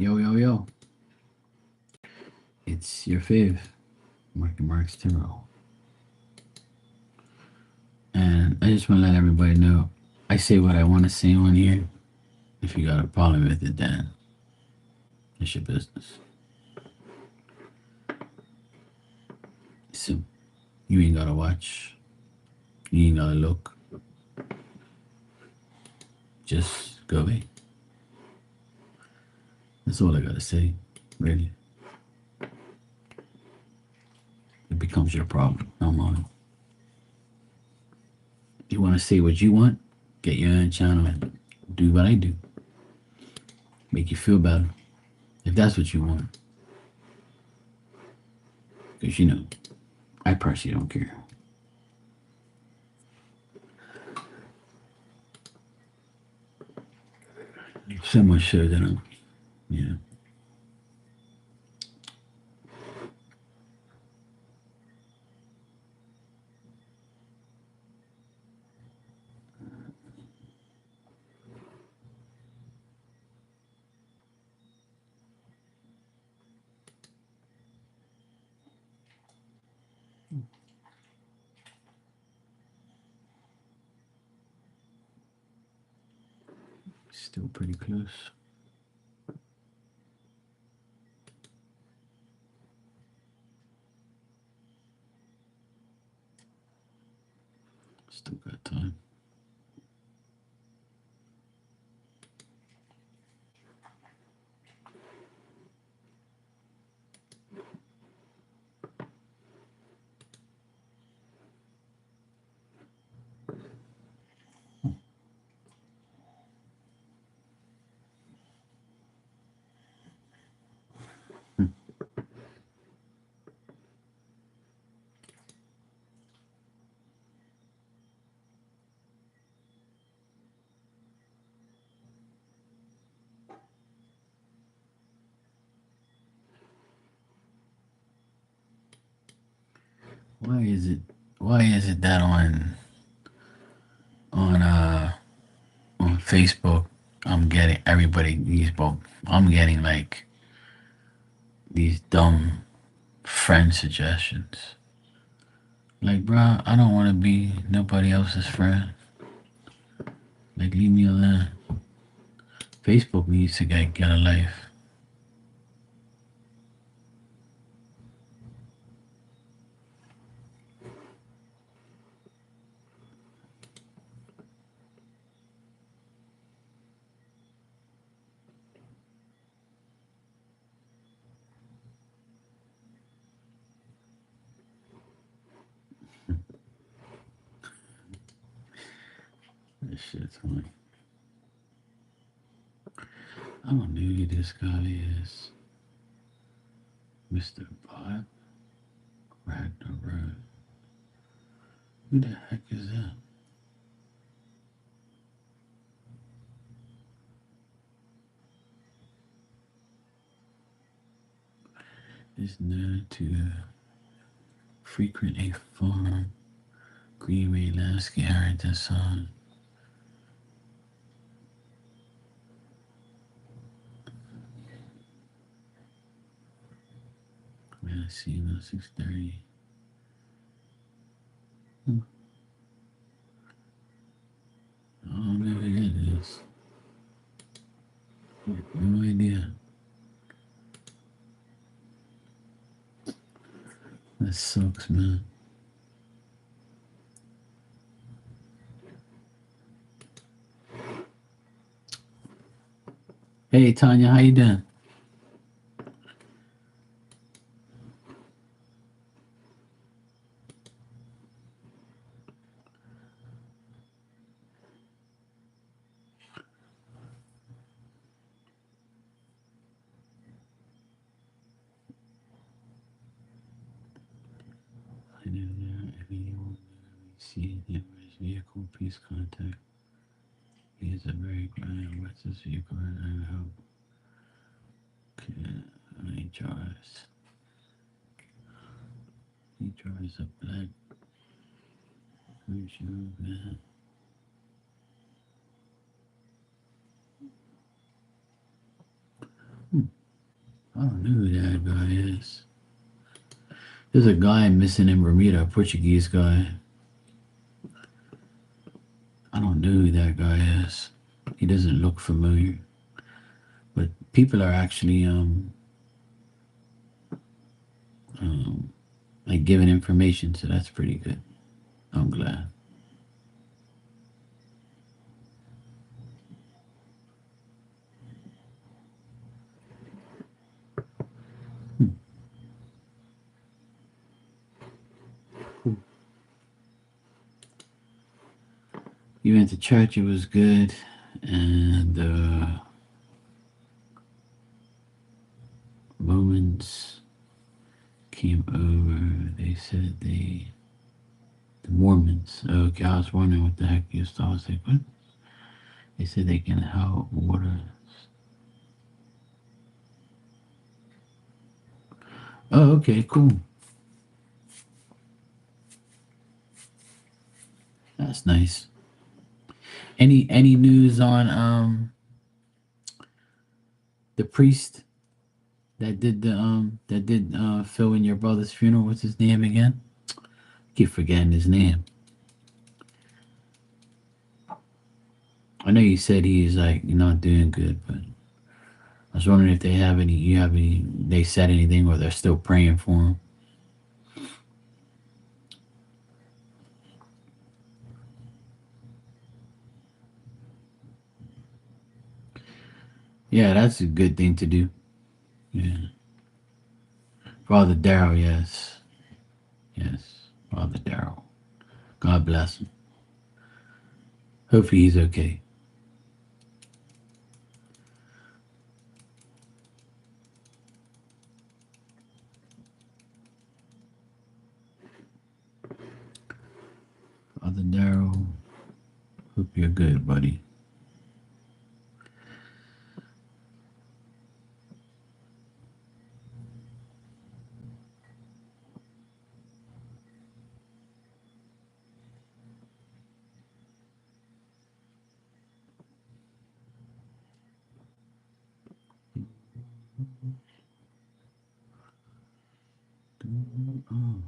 Yo, yo, yo. It's your fave, Marky Marks Tarot. And I just want to let everybody know I say what I want to say on here. If you got a problem with it, then it's your business. So you ain't gotta watch, you ain't gotta look. Just go away. That's all I gotta say, really. It becomes your problem, not mine. If you want to say what you want, get your own channel and do what I do. Make you feel better. If that's what you want. Because, I personally don't care. So much so that I'm, still pretty close. Still got time. Why is it that on on Facebook I'm getting I'm getting like these dumb friend suggestions. Like, bruh, I don't want to be nobody else's friend. Like, leave me alone. Facebook needs to get a life. This shit's funny. I don't know who this guy is. Mr. Bob Ragnarok. Who the heck is that? Is known to frequent a farm, Greenway landscape, Harrington Sun. Man, I see him at 6:30. I don't know who that is. No idea. That sucks, man. Hey, Tanya, how you doing? I know there anyone see his vehicle, please contact. He is a very grand what's his vehicle and I hope he drives. He drives a black Peugeot van. I don't know who that guy is. There's a guy missing in Bermuda, a Portuguese guy. I don't know who that guy is. He doesn't look familiar. But people are actually um like giving information, so that's pretty good. I'm glad. Hmm. Cool. You went to church, it was good. And Romans came over. They said the Mormons. Okay, I was wondering what the heck you thought. I was like, what? They said they can help water. Oh, okay, cool. That's nice. Any news on the priest that did Phil in your brother's funeral? What's his name again? Keep forgetting his name. I know you said he's like not doing good, but I was wondering if they have any. You have any? They said anything, or they're still praying for him. Yeah, that's a good thing to do. Yeah, Father Darrell. Yes, yes, Father Darrell. God bless him. Hopefully he's okay. Father Darrell. Hope you're good, buddy. Oh,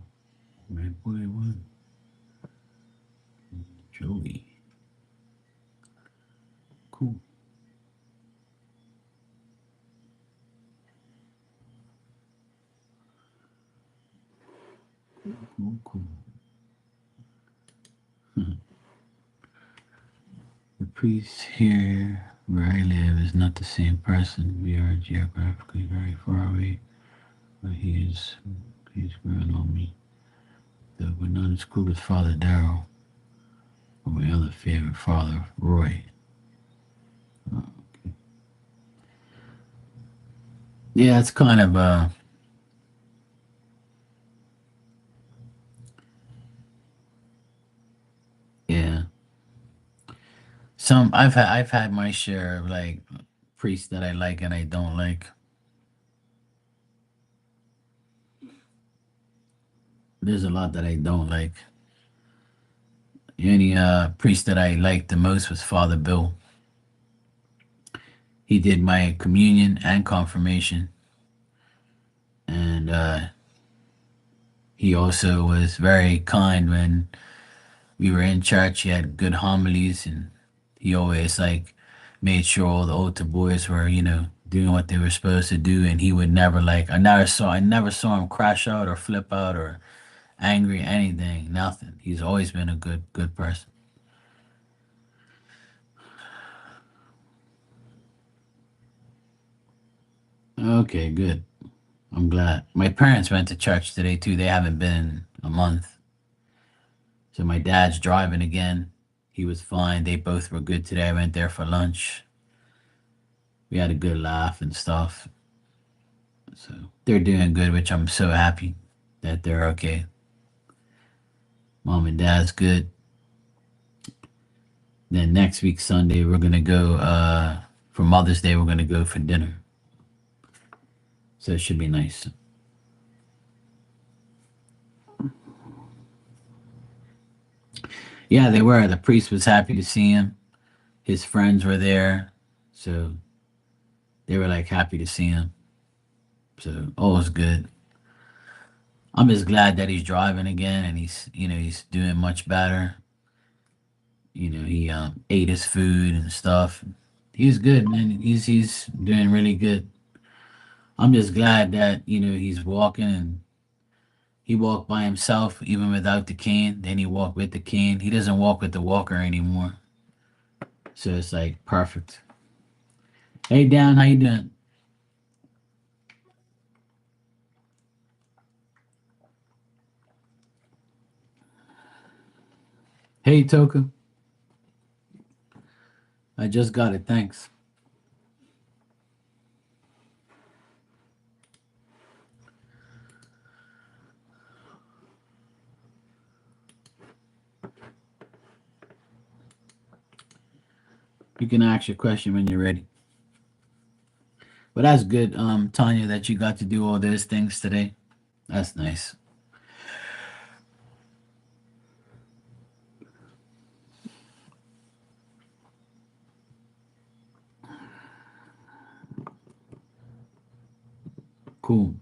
my boy, what? Joey. Cool, cool, cool. The priest here where I live is not the same person. We are geographically very far away, but he's grown on me. Though we're not as cool as Father Darrell or my other favorite father, Roy. Uh, yeah, it's kind of yeah. Some I've had my share of like priests that I like and I don't like. There's a lot that I don't like. The only priest that I liked the most was Father Bill. He did my communion and confirmation, and he also was very kind when we were in church. He had good homilies, and he always like made sure all the altar boys were, doing what they were supposed to do. And he would never like I never saw him crash out or flip out or angry, anything, nothing. He's always been a good person. Okay, good. I'm glad. My parents went to church today too. They haven't been in a month. So my dad's driving again. He was fine. They both were good today. I went there for lunch. We had a good laugh and stuff. So they're doing good, which I'm so happy that they're okay. Mom and dad's good. Then next week Sunday we're gonna go for Mother's Day we're gonna go for dinner. So it should be nice. Yeah, they were. The priest was happy to see him. His friends were there. So they were like happy to see him. So all's good. I'm just glad that he's driving again and he's doing much better. He ate his food and stuff. He's good, man. He's doing really good. I'm just glad that he's walking and he walked by himself even without the cane. Then he walked with the cane. He doesn't walk with the walker anymore. So it's like perfect. Hey Dan, how you doing? Hey Toka, I just got it. Thanks. You can ask your question when you're ready. But that's good, Tanya, that you got to do all those things today. That's nice. Cool.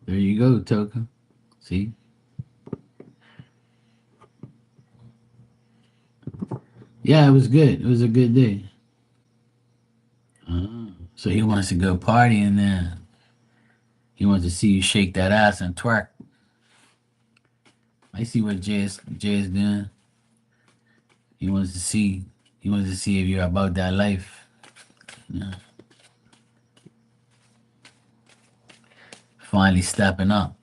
There you go, Toka. See? Yeah, it was good. It was a good day. So he wants to go party and then he wants to see you shake that ass and twerk. I see what Jay is doing. He wants to see he wants to see if you're about that life. Yeah. Finally stepping up.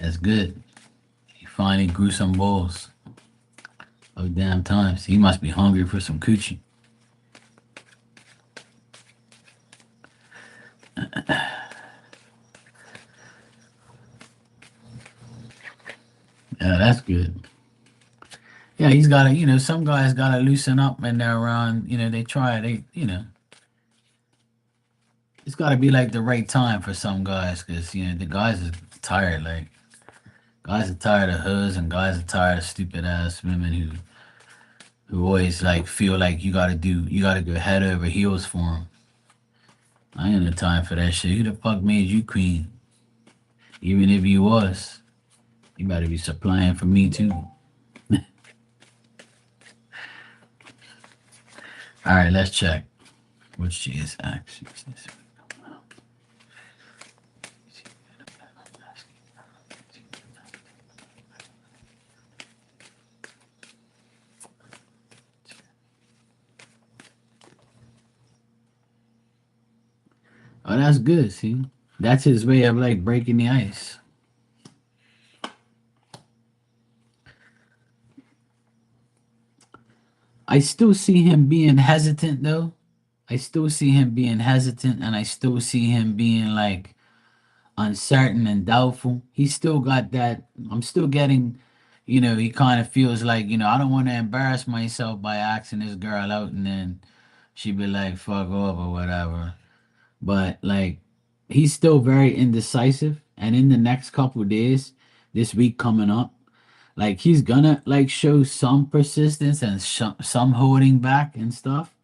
That's good. He finally grew some balls. Oh damn times. He must be hungry for some coochie. Yeah, that's good. Yeah, he's gotta, some guys gotta loosen up and they're around, they try, it's gotta be like the right time for some guys, because, the guys are tired, like, guys are tired of hoes and guys are tired of stupid ass women who always, like, feel like you gotta go head over heels for them. I ain't no time for that shit. Who the fuck made you queen? Even if you was, you better be supplying for me too. Alright, let's check. Which she is actually. Oh, that's good. See, that's his way of like breaking the ice. I still see him being hesitant though. I still see him being hesitant, and I still see him being like uncertain and doubtful. He still got that. I'm still getting, he kind of feels like, I don't want to embarrass myself by asking this girl out, and then she be like, fuck off or whatever. But like, he's still very indecisive. And in the next couple days, this week coming up, like he's gonna like show some persistence and some holding back and stuff.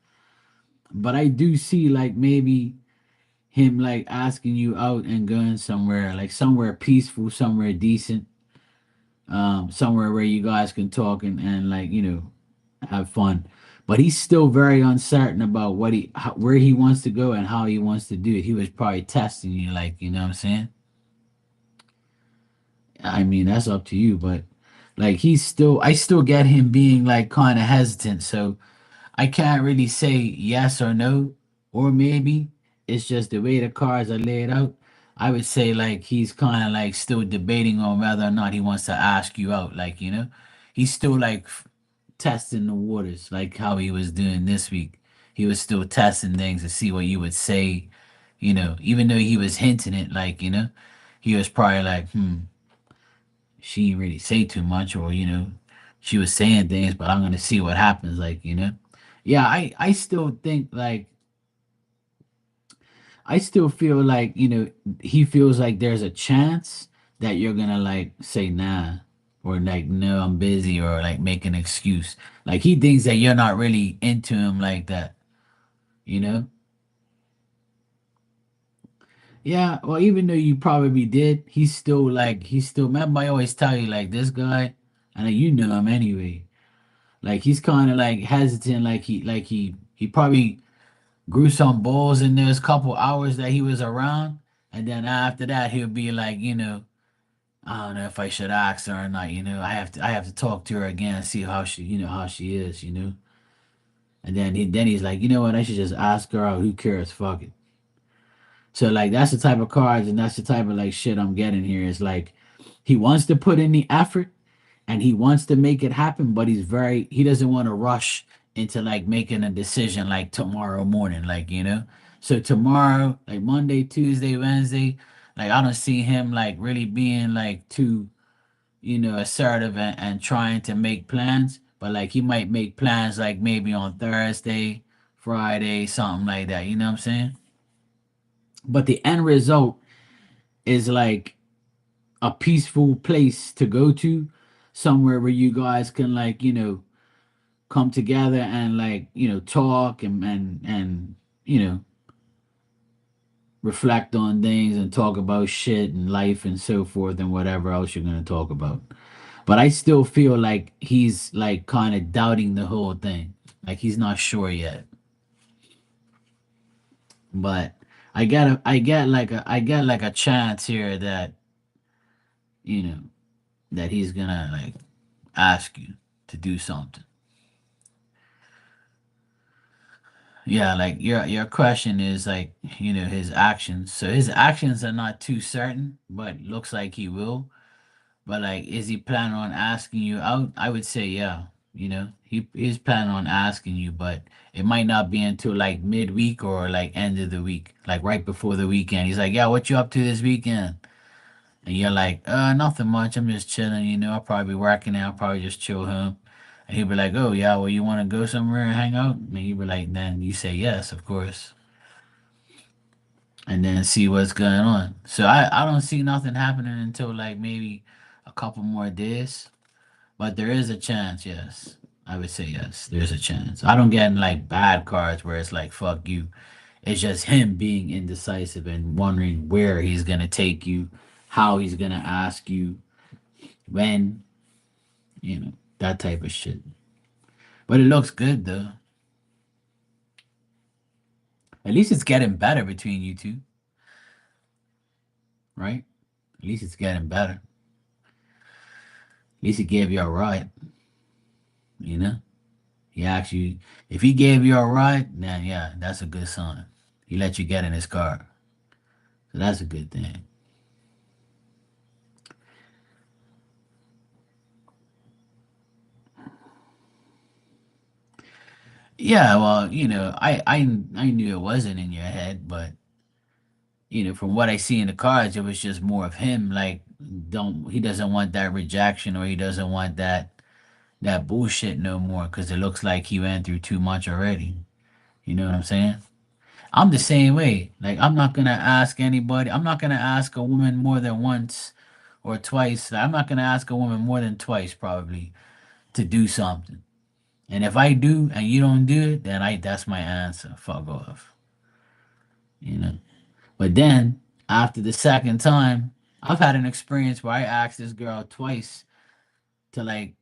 But I do see like maybe him like asking you out and going somewhere, like somewhere peaceful, somewhere decent, somewhere where you guys can talk and like have fun. But he's still very uncertain about where he wants to go and how he wants to do it. He was probably testing you, like, what I'm saying. I mean, that's up to you, but like I still get him being like kind of hesitant. So I can't really say yes or no, or maybe it's just the way the cards are laid out. I would say like he's kind of like still debating on whether or not he wants to ask you out. Like, he's still like testing the waters, like how he was doing this week. He was still testing things to see what you would say, even though he was hinting it, like, he was probably like, she didn't really say too much, or, she was saying things, but I'm going to see what happens, like, yeah, I still think like I still feel like, he feels like there's a chance that you're gonna like say nah, or like no, I'm busy, or like make an excuse. Like he thinks that you're not really into him like that, you know? Yeah, well, even though you probably did, he's still remember I always tell you like this guy, and you know him anyway. Like he's kind of like hesitant, like he probably grew some balls in those couple hours that he was around, and then after that he'll be like, I don't know if I should ask her or not. I have to talk to her again and see how she is. And then he's like, you know what? I should just ask her out. Who cares? Fuck it. So like that's the type of cards and that's the type of like shit I'm getting here. It's like he wants to put in the effort and he wants to make it happen, but he doesn't want to rush into like making a decision like tomorrow morning, like. So tomorrow, like Monday, Tuesday, Wednesday, like I don't see him like really being like too, assertive and trying to make plans. But like he might make plans like maybe on Thursday, Friday, something like that. You know what I'm saying? But the end result is like a peaceful place to go to, somewhere where you guys can like come together and like talk and you know reflect on things and talk about shit and life and so forth and whatever else you're going to talk about. But I still feel like he's like kind of doubting the whole thing, like he's not sure yet. But I get like a chance here that you know that he's gonna like ask you to do something. Yeah, like your question is like, his actions. So his actions are not too certain, but looks like he will. But like, is he planning on asking you out? I would say yeah. He's planning on asking you, but it might not be until like midweek or like end of the week, like right before the weekend. He's like, yeah, what you up to this weekend? And you're like, nothing much. I'm just chilling. I'll probably be working out. I'll probably just chill home. And he'll be like, oh, yeah, well, you want to go somewhere and hang out? And you'll be like, then you say yes, of course. And then see what's going on. So I don't see nothing happening until like maybe a couple more days. But there is a chance, yes. I would say yes. There's a chance. I don't get like bad cards where it's like, fuck you. It's just him being indecisive and wondering where he's going to take you, how he's going to ask you, when, that type of shit. But it looks good though. At least it's getting better between you two, right? At least it's getting better. At least he gave you a ride, you know? He asked you, if he gave you a ride, then yeah, that's a good sign. He let you get in his car. So that's a good thing. Yeah, well, I knew it wasn't in your head, but from what I see in the cards, it was just more of him. Like, don't he doesn't want that rejection, or he doesn't want that bullshit no more because it looks like he went through too much already. You know what I'm saying? I'm the same way. Like, I'm not gonna ask anybody. I'm not gonna ask a woman more than once or twice. I'm not gonna ask a woman more than twice probably to do something. And if I do and you don't do it, then I that's my answer. Fuck off. You know. But then after the second time, I've had an experience where I asked this girl twice to like,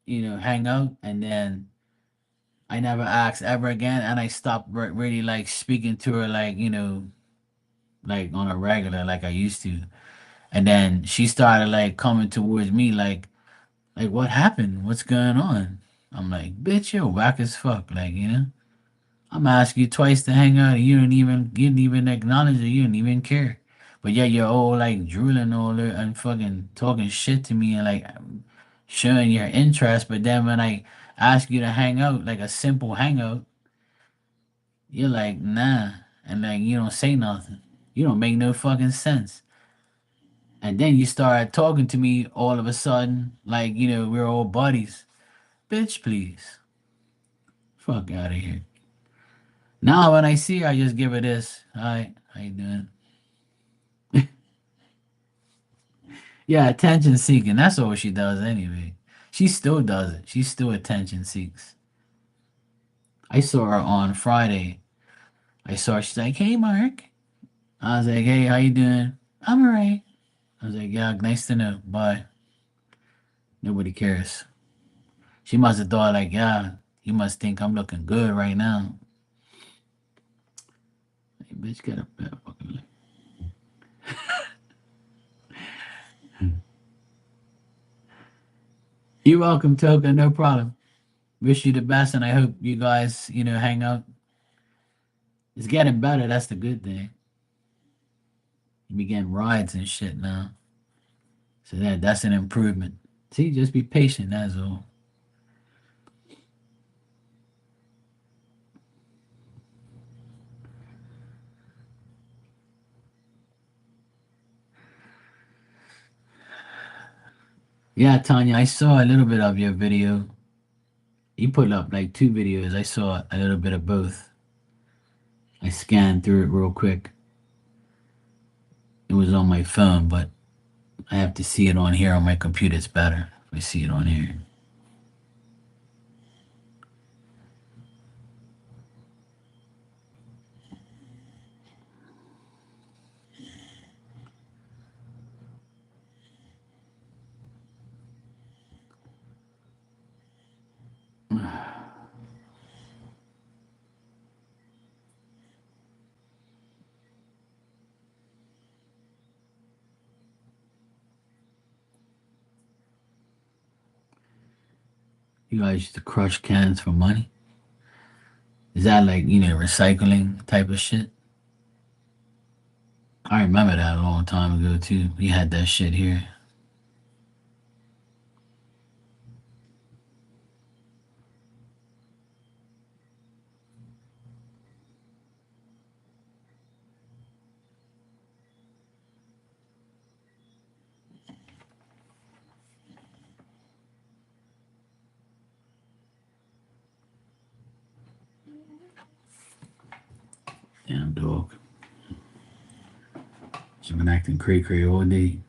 hang out, and then I never asked ever again, and I stopped really like speaking to her like, like on a regular like I used to. And then she started like coming towards me like what happened? What's going on? I'm like, bitch, you're whack as fuck, like. I'm asking you twice to hang out, and you didn't even acknowledge it. You didn't even care. But yeah, you're all like drooling all there and fucking talking shit to me and like showing your interest. But then when I ask you to hang out, like a simple hangout, you're like nah, and like you don't say nothing. You don't make no fucking sense. And then you start talking to me all of a sudden, like we're all buddies. Bitch, please, fuck out of here. Now when I see her, I just give her this. All right. How you doing? Yeah, attention seeking. That's all she does anyway. She still does it. She still attention seeks. I saw her on Friday. I saw her. She's like, "Hey, Mark." I was like, "Hey, how you doing?" "I'm alright." I was like, "Yeah, nice to know. Bye." Nobody cares. She must have thought like, "Yeah, you must think I'm looking good right now." Hey, bitch, get up there. Fucking. You're welcome, Toka. No problem. Wish you the best, and I hope you guys, hang out. It's getting better. That's the good thing. You be getting rides and shit now, so that's an improvement. See, just be patient. That's all. Yeah, Tanya, I saw a little bit of your video. You put up like two videos. I saw a little bit of both. I scanned through it real quick. It was on my phone, but I have to see it on here on my computer. It's better if I see it on here. You guys used to crush cans for money? Is that like, recycling type of shit? I remember that a long time ago too. We had that shit here. Damn dog. She's been acting cray cray all day.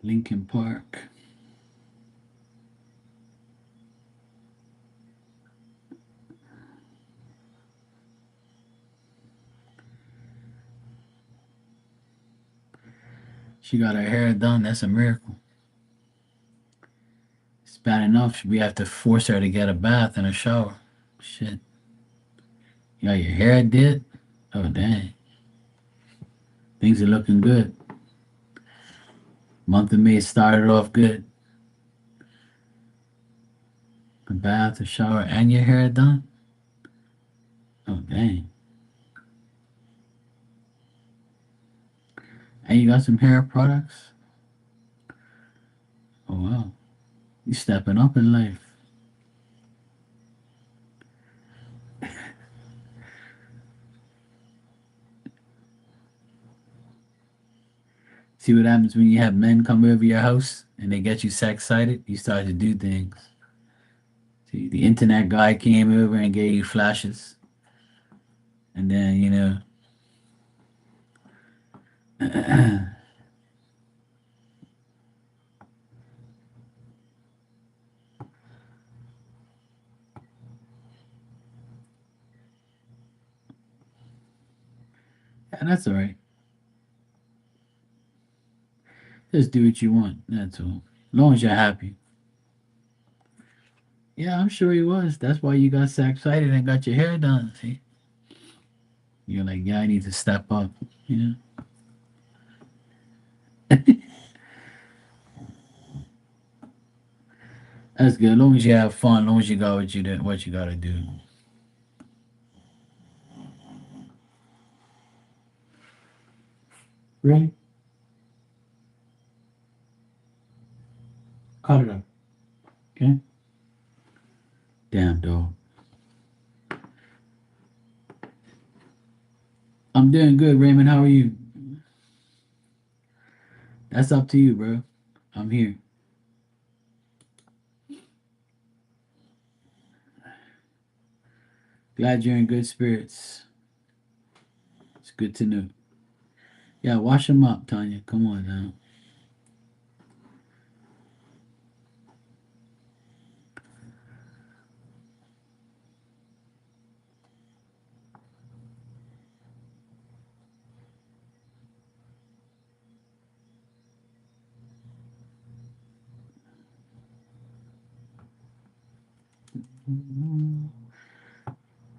Lincoln Park. She got her hair done. That's a miracle. It's bad enough. We have to force her to get a bath and a shower. Shit. You got your hair did? Oh, dang. Things are looking good. Month of May started off good. A bath, a shower, and your hair done? Oh, dang. And you got some hair products? Oh, wow. You stepping up in life. See what happens when you have men come over your house and they get you so excited? You start to do things. See, the internet guy came over and gave you flashes. And then, yeah, that's all right. Just do what you want. That's all. As long as you're happy. Yeah, I'm sure he was. That's why you got so excited and got your hair done. See? You're like, yeah, I need to step up. You know? That's good. As long as you have fun, as long as you got what you gotta do. Right? Cut it up. Okay. Damn, dog. I'm doing good, Raymond. How are you? That's up to you, bro. I'm here. Glad you're in good spirits. It's good to know. Yeah, wash them up, Tanya. Come on now.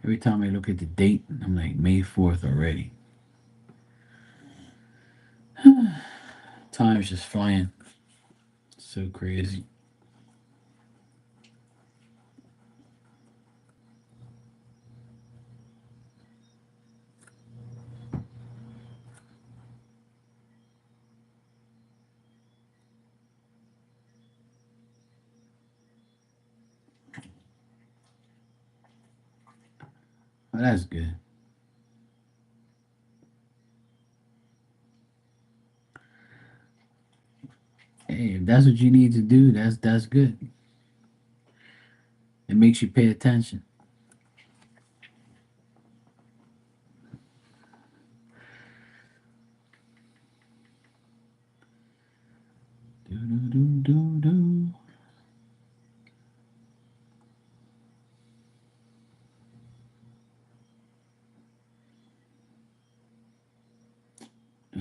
Every time I look at the date, I'm like May 4th already. Time's just flying. So crazy. Oh, that's good. Hey, if that's what you need to do, that's good. It makes you pay attention. Do do do do do.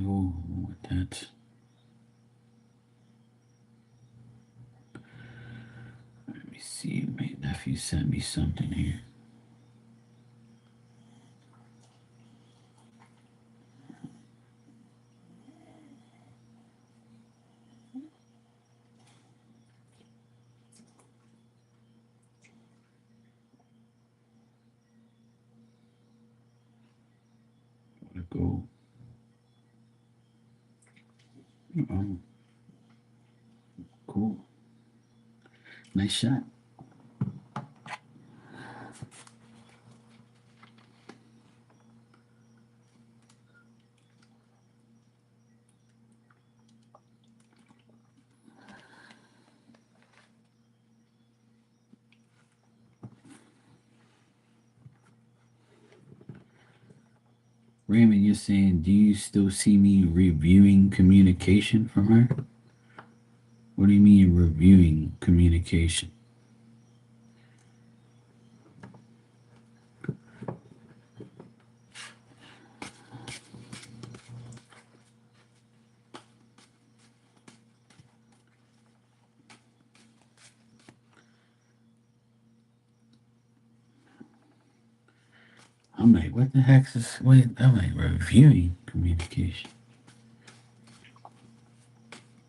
Oh, what that? Let me see. My nephew sent me something here. Gotta go. Oh, cool. Nice shot. Raymond, you're saying, do you still see me reviewing communication from her? What do you mean reviewing communication? I'm like, what the heck is wait? I'm like reviewing communication.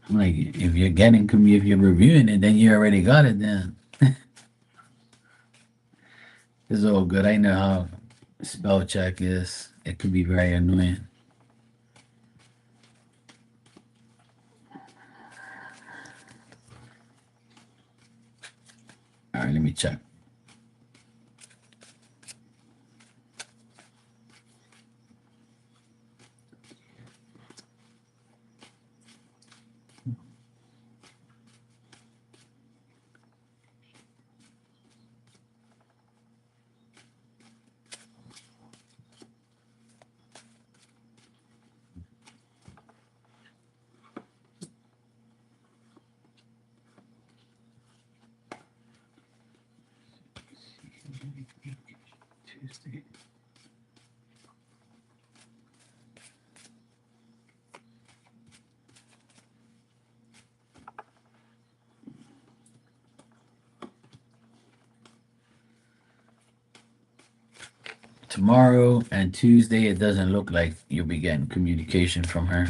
I'm like, if you're getting if you're reviewing it, then you already got it. Then it's all good. I know how spell check is. It could be very annoying. All right, let me check. Tuesday. Tomorrow and Tuesday, it doesn't look like you'll be getting communication from her.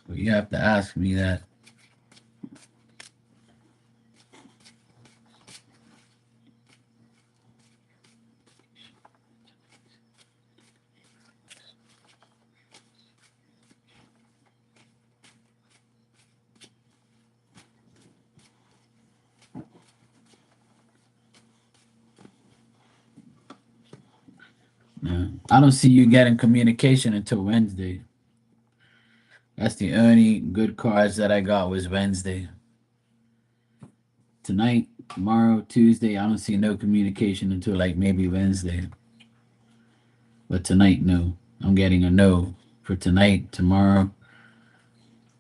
But you have to ask me that. Yeah. I don't see you getting communication until Wednesday. That's the only good cards that I got was Wednesday. Tonight, tomorrow, Tuesday, I don't see no communication until like maybe Wednesday. But tonight, no. I'm getting a no for tonight, tomorrow,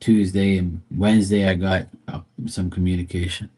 Tuesday, and Wednesday. I got some communication.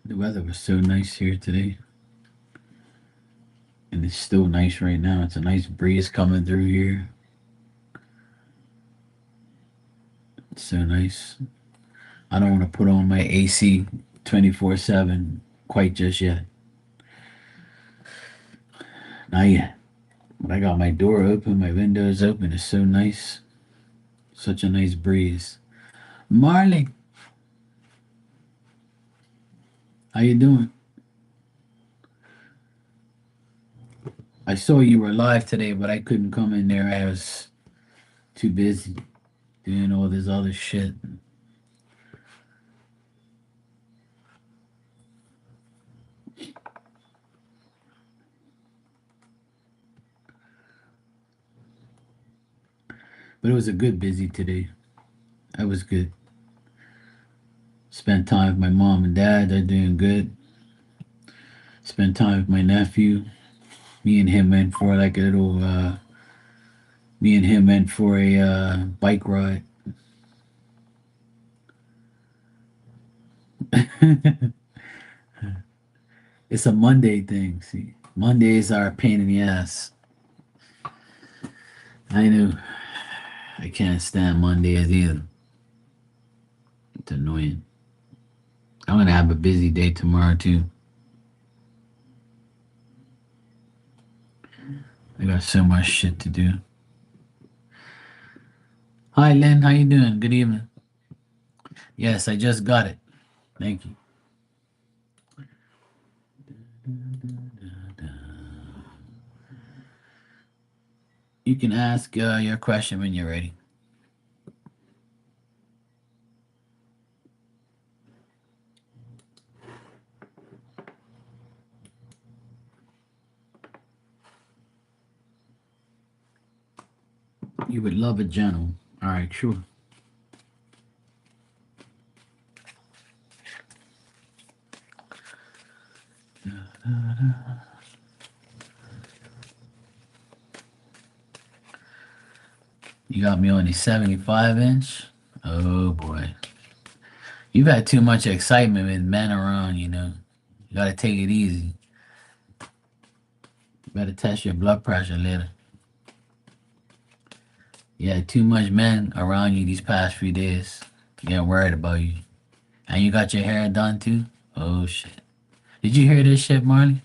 The weather was so nice here today, and it's still nice right now. It's a nice breeze coming through here. It's so nice. I don't want to put on my AC 24/7 quite just yet. Not yet. But I got my door open, my windows open. It's so nice. Such a nice breeze. Marley, how you doing? I saw you were live today, but I couldn't come in there. I was too busy doing all this other shit. But it was a good busy today. I was good. Spent time with my mom and dad. They're doing good. Spent time with my nephew. Me and him went for like a little. Me and him went for a bike ride. It's a Monday thing. See, Mondays are a pain in the ass. I know. I can't stand Mondays either. It's annoying. I'm gonna have a busy day tomorrow too. I got so much shit to do. Hi, Lynn. How you doing? Good evening. Yes, I just got it. Thank you. You can ask your question when you're ready. You would love a journal. All right, sure. You got me on the 75-inch. Oh boy. You've had too much excitement with men around, you know. You gotta take it easy. You better test your blood pressure later. You had too much men around you these past few days. Getting worried about you. And you got your hair done too? Oh shit. Did you hear this shit, Marley?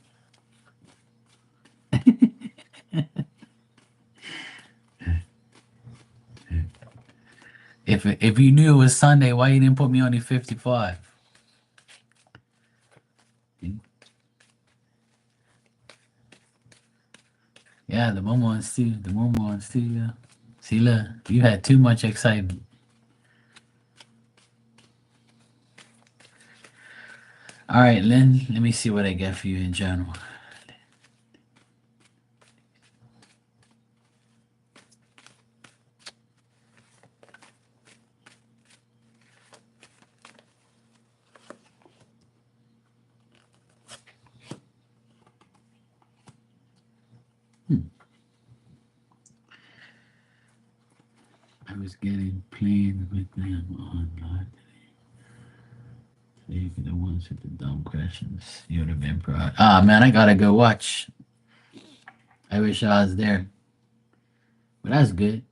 If you knew it was Sunday, why you didn't put me on the 55? Yeah, the mom ones too. The mom ones too, yeah. See, look, you had too much excitement. All right, Lynn, let me see what I get for you in general. Hmm. I was getting playing with them online. So you the ones with the dumb questions. You would have been proud. Ah, man, I gotta go watch. I wish I was there. But that's good.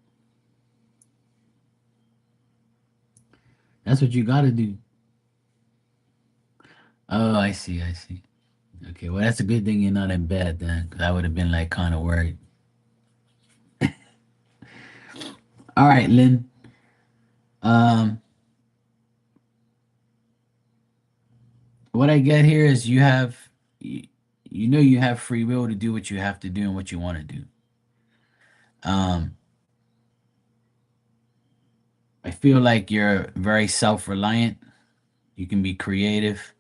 That's what you gotta do. Oh, I see, I see. Okay, well, that's a good thing you're not in bed then, because I would have been like kind of worried. All right, Lynn. Um, what I get here is you, you know, you have free will to do what you have to do and what you want to do. Um, I feel like you're very self-reliant. You can be creative,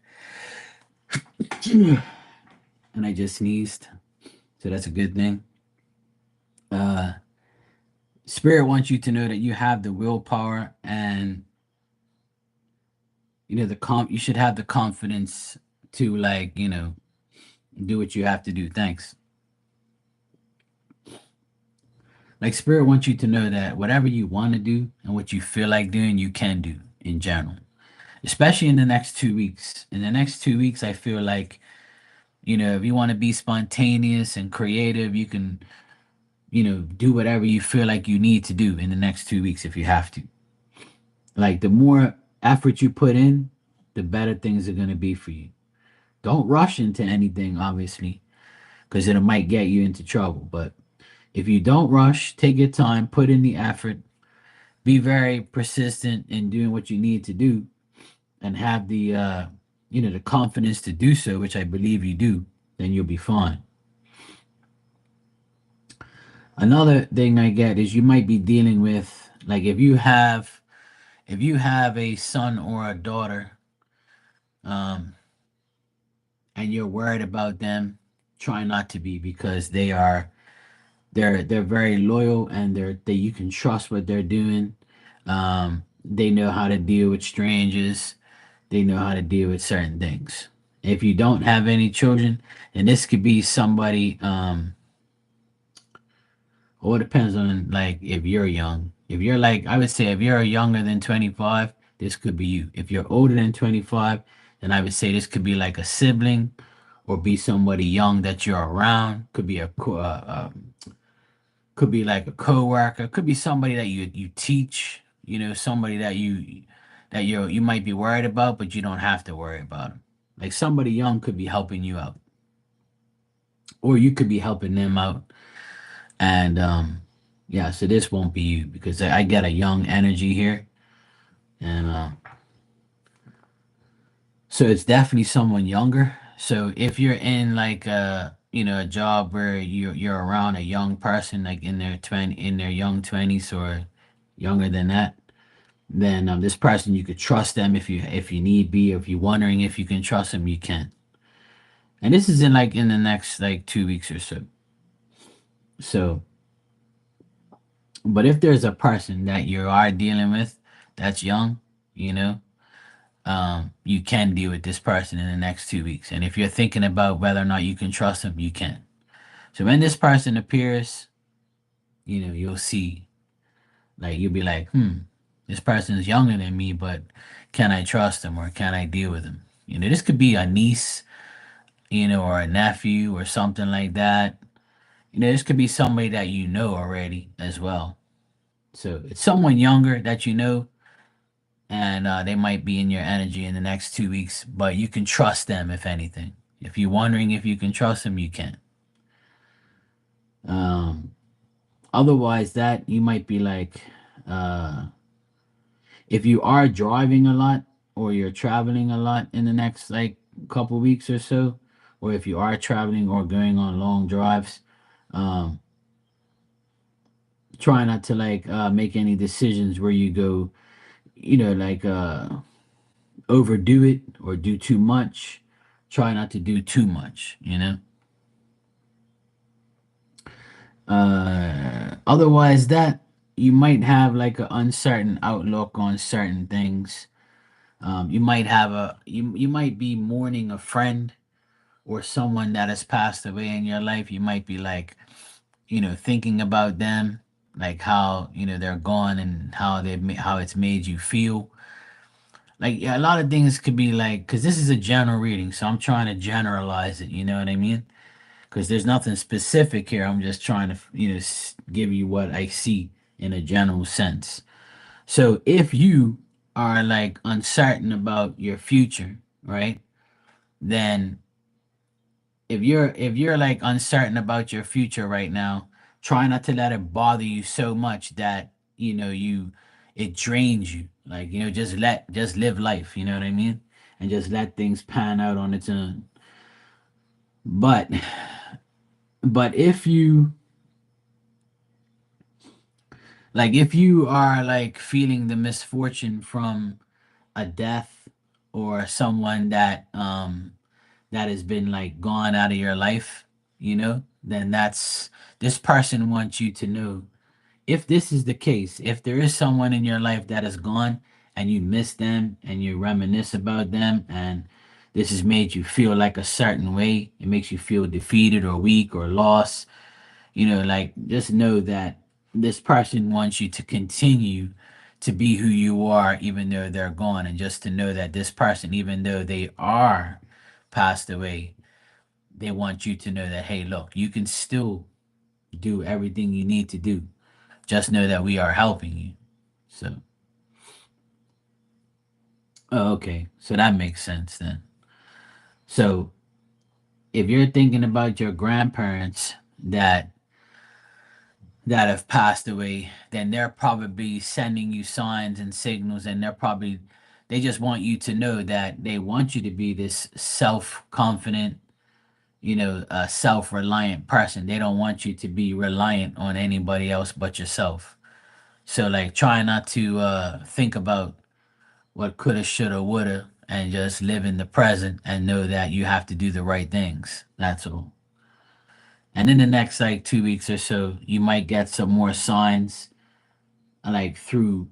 and I just sneezed, so that's a good thing. Uh, Spirit wants you to know that you have the willpower, and you know you should have the confidence to like do what you have to do. Thanks. Like Spirit wants you to know that whatever you want to do and what you feel like doing, you can do in general. Especially in the next 2 weeks. In the next 2 weeks, I feel like, if you want to be spontaneous and creative, you can, do whatever you feel like you need to do in the next 2 weeks if you have to. Like the more effort you put in, the better things are going to be for you. Don't rush into anything, obviously, because it might get you into trouble. But if you don't rush, take your time, put in the effort, be very persistent in doing what you need to do, and have the confidence to do so, which I believe you do, then you'll be fine. Another thing I get is you might be dealing with, like, if you have a son or a daughter, um and you're worried about them, try not to be, because they're very loyal, and they you can trust what they're doing. They know how to deal with strangers. They know how to deal with certain things. If you don't have any children, and this could be somebody, well, it depends on, like, if you're young. If you're like, I would say if you're younger than 25, this could be you. If you're older than 25, then I would say this could be like a sibling, or be somebody young that you're around. Could be like a coworker. Could be somebody that you teach. Somebody that you might be worried about, but you don't have to worry about them. Like somebody young could be helping you out, or you could be helping them out. And yeah, so this won't be you, because I get a young energy here, and so it's definitely someone younger. So if you're in like a job where you're around a young person, like in their young 20s or younger than that, then this person, you could trust them if you need be, or if you're wondering if you can trust them, you can. And this is in the next like 2 weeks or so. So, but if there's a person that you are dealing with that's young, you know, you can deal with this person in the next 2 weeks. And if you're thinking about whether or not you can trust them, you can. So when this person appears, you'll see, like, you'll be like, this person is younger than me, but can I trust him, or can I deal with him? This could be a niece, or a nephew or something like that. This could be somebody that you know already as well. So it's someone younger that you know, and they might be in your energy in the next 2 weeks, but you can trust them if anything. If you're wondering if you can trust them, you can. Um, Otherwise, that you might be like, uh, if you are driving a lot or you're traveling a lot in the next like couple weeks or so, or if you are traveling or going on long drives, um, try not to like make any decisions where you go, like overdo it or do too much. Try not to do too much. Otherwise, that you might have like an uncertain outlook on certain things. You might have you might be mourning a friend or someone that has passed away in your life. You might be like, thinking about them, like how they're gone and how how it's made you feel. Like, yeah, a lot of things could be like, because this is a general reading, so I'm trying to generalize it. You know what I mean? Because there's nothing specific here. I'm just trying to give you what I see in a general sense. So if you are like uncertain about your future, right? Then if you're like uncertain about your future right now, try not to let it bother you so much that you it drains you. Like, just live life, you know what I mean? And just let things pan out on its own. But if you if you are like feeling the misfortune from a death or someone that has been like gone out of your life, then this person wants you to know, if this is the case, if there is someone in your life that is gone and you miss them and you reminisce about them, and this has made you feel like a certain way, it makes you feel defeated or weak or lost, like, just know that this person wants you to continue to be who you are even though they're gone, and just to know that this person, even though they are passed away, they want you to know that, hey, look, you can still do everything you need to do. Just know that we are helping you. So, oh, okay. So that makes sense then. So, if you're thinking about your grandparents that have passed away, then they're probably sending you signs and signals, and they just want you to know that they want you to be this self-confident, self-reliant person. They don't want you to be reliant on anybody else but yourself. So, like, try not to think about what coulda, shoulda, woulda, and just live in the present and know that you have to do the right things. That's all. And in the next like 2 weeks or so, you might get some more signs, like through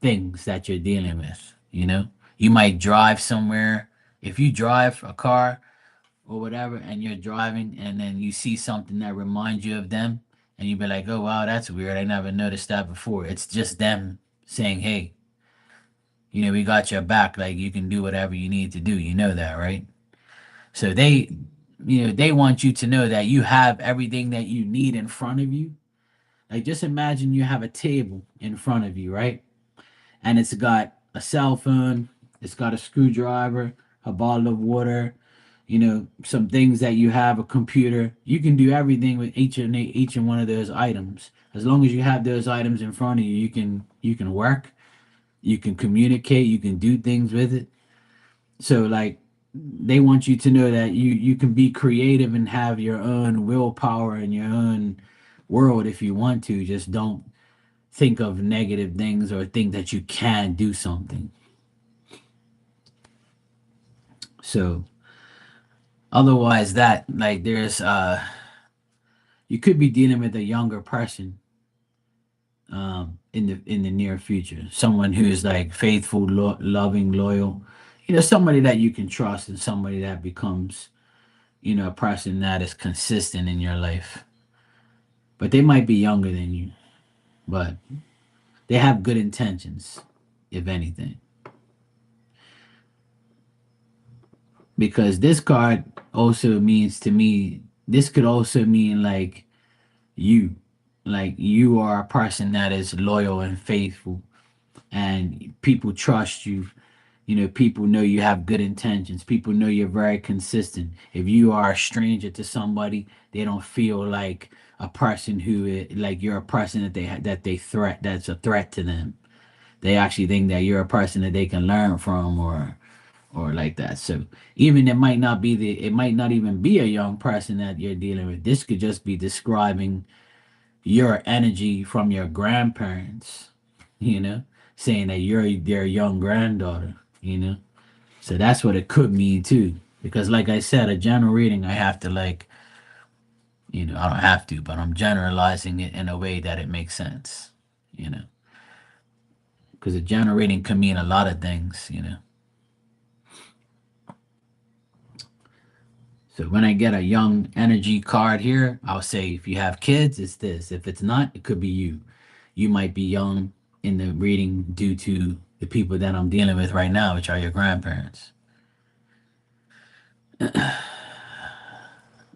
things that you're dealing with. You might drive somewhere. If you drive a car or whatever, and you're driving, and then you see something that reminds you of them, and you be like, "Oh wow, that's weird. I never noticed that before." It's just them saying, "Hey, we got your back. Like, you can do whatever you need to do." You know that, right? So they want you to know that you have everything that you need in front of you. Like, just imagine you have a table in front of you, right? And it's got a cell phone, it's got a screwdriver, a bottle of water, some things that you have, a computer. You can do everything with each and one of those items. As long as you have those items in front of you, you can work, you can communicate, you can do things with it. So, like, they want you to know that you can be creative and have your own willpower and your own world if you want to. Just don't think of negative things or think that you can do something. So, otherwise, that, like, there's you could be dealing with a younger person in the near future, someone who's like faithful, loving, loyal, somebody that you can trust, and somebody that becomes a person that is consistent in your life. But they might be younger than you, but they have good intentions, if anything. Because this card also means to me, this could also mean like you. like you are a person that is loyal and faithful, and people trust you. You know, people know you have good intentions. People know you're very consistent. If you are a stranger to somebody, they don't feel like a person like you're a person that that's a threat to them. They actually think that you're a person that they can learn from, or like that. So even it might not even be a young person that you're dealing with. This could just be describing your energy from your grandparents, you know, saying that you're their young granddaughter, you know. So that's what it could mean too. Because like I said, a general reading, I have to like, I don't have to, but I'm generalizing it in a way that it makes sense, you know. Because a general reading can mean a lot of things, you know. So when I get a young energy card here, I'll say if you have kids, it's this. If it's not, it could be you. You might be young in the reading due to the people that I'm dealing with right now, which are your grandparents.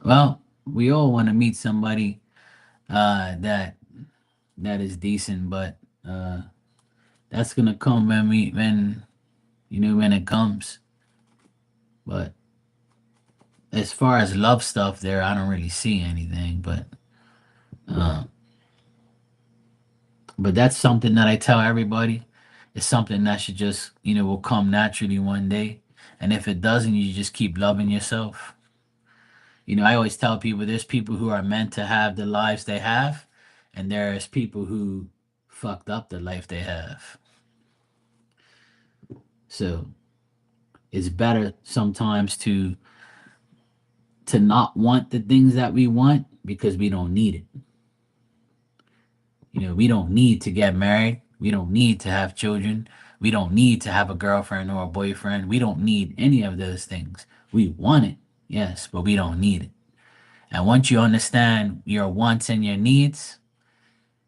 Well, we all want to meet somebody that is decent, but uh, that's gonna come when it comes. But as far as love stuff, there I don't really see anything. Uh, but that's something that I tell everybody. It's something that should just will come naturally one day. And if it doesn't, you just keep loving yourself. I always tell people there's people who are meant to have the lives they have, and there's people who fucked up the life they have. So it's better sometimes to not want the things that we want because we don't need it. We don't need to get married. We don't need to have children. We don't need to have a girlfriend or a boyfriend. We don't need any of those things. We want it, yes, but we don't need it. And once you understand your wants and your needs,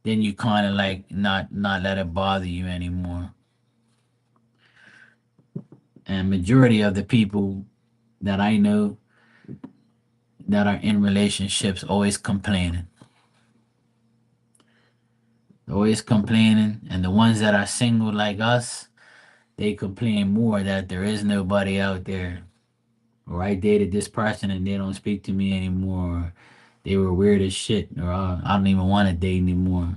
then you kind of like not let it bother you anymore. And majority of the people that I know that are in relationships always complaining, always complaining, and the ones that are single like us, they complain more that there is nobody out there, or I dated this person and they don't speak to me anymore, or they were weird as shit, or I don't even want to date anymore.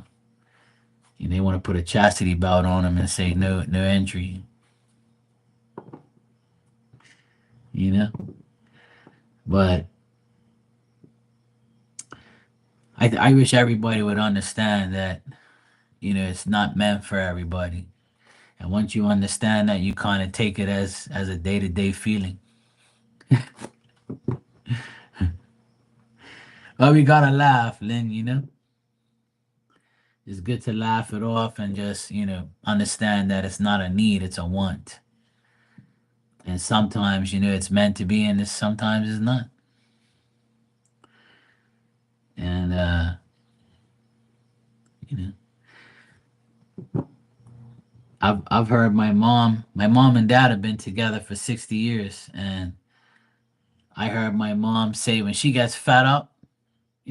And they want to put a chastity belt on them and say no entry, you know. But I wish everybody would understand that it's not meant for everybody. And once you understand that, you kind of take it as a day to day feeling. But we gotta laugh, Lynn. It's good to laugh it off and just understand that it's not a need, it's a want. And sometimes it's meant to be, and sometimes it's not. And you know, I've heard my mom and dad have been together for 60 years, and I heard my mom say when she gets fed up,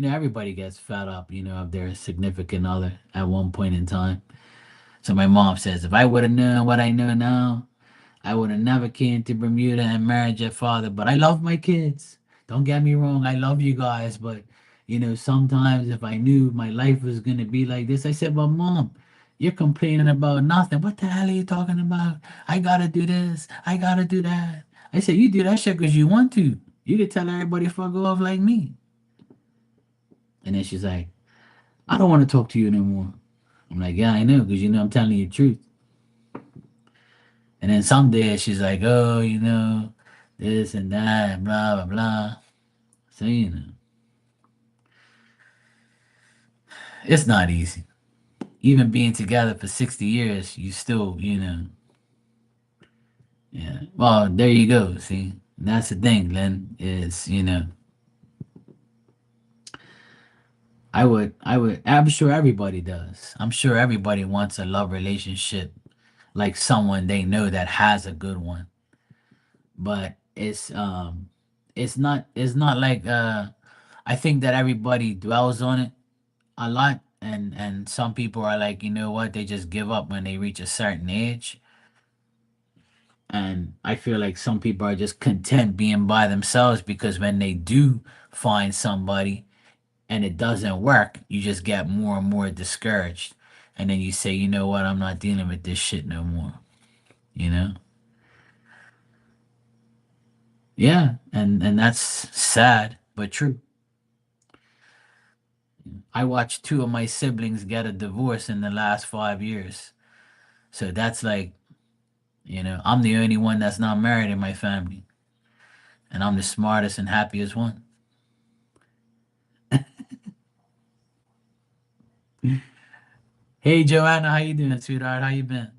everybody gets fed up, of their significant other at one point in time. So my mom says, if I would have known what I know now, I would have never came to Bermuda and married your father. But I love my kids. Don't get me wrong, I love you guys. But sometimes if I knew my life was gonna be like this, I said, well, mom, you're complaining about nothing. What the hell are you talking about? I gotta do this. I gotta do that. I said, you do that shit because you want to. You could tell everybody fuck off like me. And then she's like, I don't want to talk to you anymore. I'm like, yeah, I know, because I'm telling you the truth. And then some days she's like, oh, this and that, blah, blah, blah. So, it's not easy. Even being together for 60 years, you still, yeah. Well, there you go. See, that's the thing, Lynn, is, I'm sure everybody does. I'm sure everybody wants a love relationship like someone they know that has a good one. But it's not like I think that everybody dwells on it a lot, And some people are like, you know what, they just give up when they reach a certain age. And I feel like some people are just content being by themselves because when they do find somebody and it doesn't work, you just get more and more discouraged. And then you say, you know what, I'm not dealing with this shit no more. You know? Yeah, and that's sad but true. I watched two of my siblings get a divorce in the last 5 years. So that's like, I'm the only one that's not married in my family. And I'm the smartest and happiest one. Hey Joanna, how you doing, sweetheart? How you been?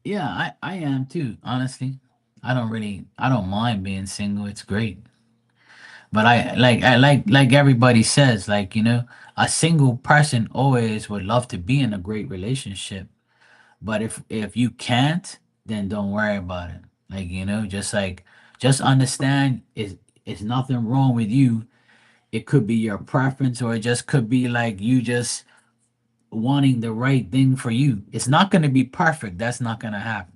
Yeah, I am too, honestly. I don't mind being single. It's great. But I like everybody says, like, a single person always would love to be in a great relationship. But if you can't, then don't worry about it. Like, just understand it's nothing wrong with you. It could be your preference, or it just could be like you just wanting the right thing for you. It's not going to be perfect. That's not going to happen.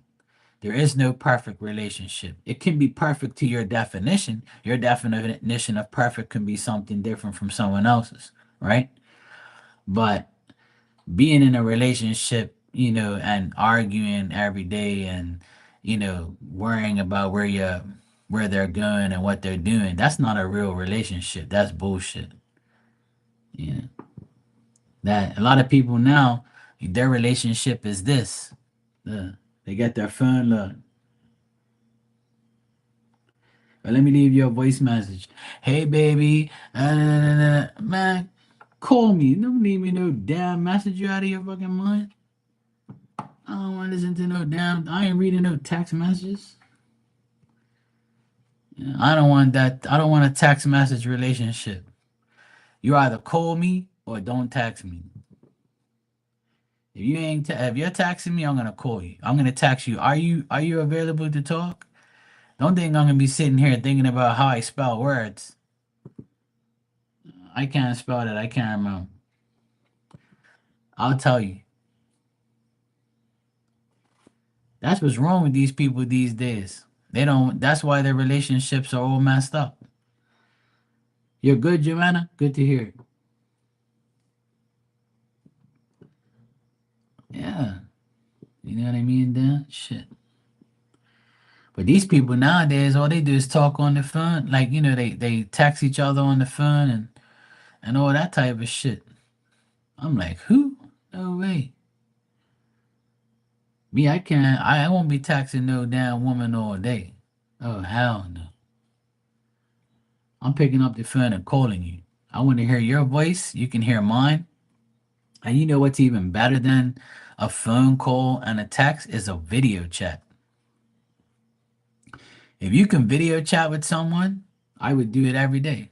There is no perfect relationship. It can be perfect to your definition. Your definition of perfect can be something different from someone else's, right? But being in a relationship, and arguing every day, and worrying about where they're going and what they're doing, that's not a real relationship. That's bullshit. Yeah. That a lot of people now, their relationship is this. Uh, they get their phone. Look, let me leave you a voice message. Hey, baby, man, call me. Don't leave me no damn message. You out of your fucking mind? I don't want to listen to no damn. I ain't reading no text messages. Yeah, I don't want that. I don't want a text message relationship. You either call me or don't text me. If you're texting me, I'm gonna call you. I'm gonna text you. Are you available to talk? Don't think I'm gonna be sitting here thinking about how I spell words. I can't spell that. I can't remember. I'll tell you. That's what's wrong with these people these days. They don't. That's why their relationships are all messed up. You're good, Joanna. Good to hear. Yeah, you know what I mean. Then shit. But these people nowadays, all they do is talk on the phone. Like, they text each other on the phone and all that type of shit. I'm like, who? No way. Me, I can't. I won't be texting no damn woman all day. Oh hell no. I'm picking up the phone and calling you. I want to hear your voice. You can hear mine. And you know what's even better than a phone call and a text is a video chat. If you can video chat with someone, I would do it every day.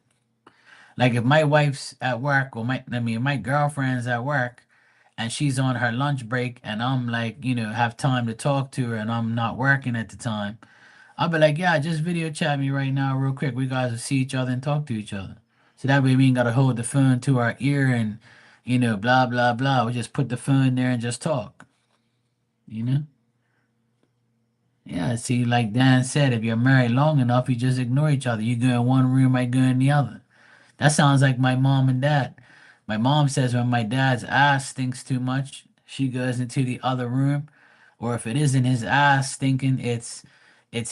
Like if my wife's at work, or my girlfriend's at work and she's on her lunch break and I'm like, have time to talk to her and I'm not working at the time, I'll be like, yeah, just video chat me right now real quick. We guys will see each other and talk to each other. So that way we ain't gotta hold the phone to our ear and blah blah blah. We just put the phone there and just talk, you know? Yeah, see, like Dan said, if you're married long enough, you just ignore each other. You go in one room, I go in the other. That sounds like my mom and dad. My mom says when my dad's ass stinks too much, she goes into the other room. Or if it isn't his ass stinking, it's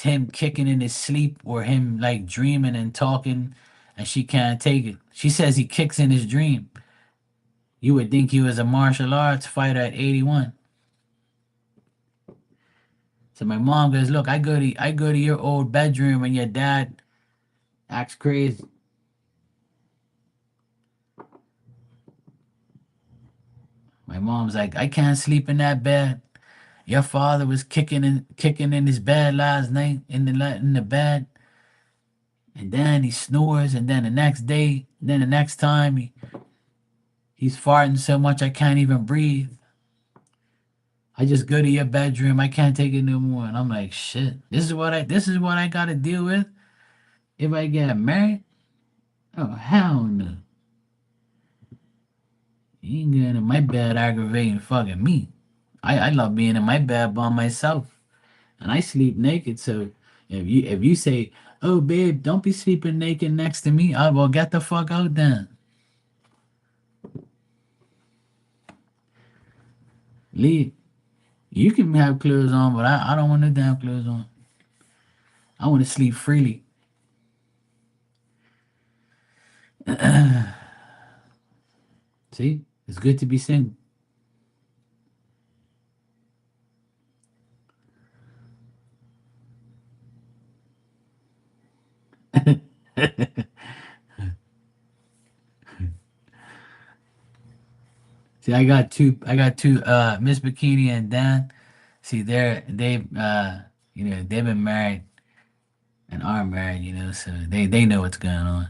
him kicking in his sleep or him like dreaming and talking and she can't take it. She says he kicks in his dream. You would think he was a martial arts fighter at 81. So my mom goes, look, I go to your old bedroom and your dad acts crazy. My mom's like, I can't sleep in that bed. Your father was kicking in his bed last night in the bed, and then he snores, and then the next day, then the next time he's farting so much I can't even breathe. I just go to your bedroom, I can't take it no more, and I'm like, shit. This is what I got to deal with if I get married. Oh hell no! You ain't getting in my bed aggravating fucking me. I love being in my bed by myself, and I sleep naked. So if you say, "Oh babe, don't be sleeping naked next to me," I will get the fuck out then. Leave. You can have clothes on, but I don't want no damn clothes on. I want to sleep freely. See, it's good to be single. See, I got two Miss Bikini and Dan. See, they've been married and are married, so they know what's going on.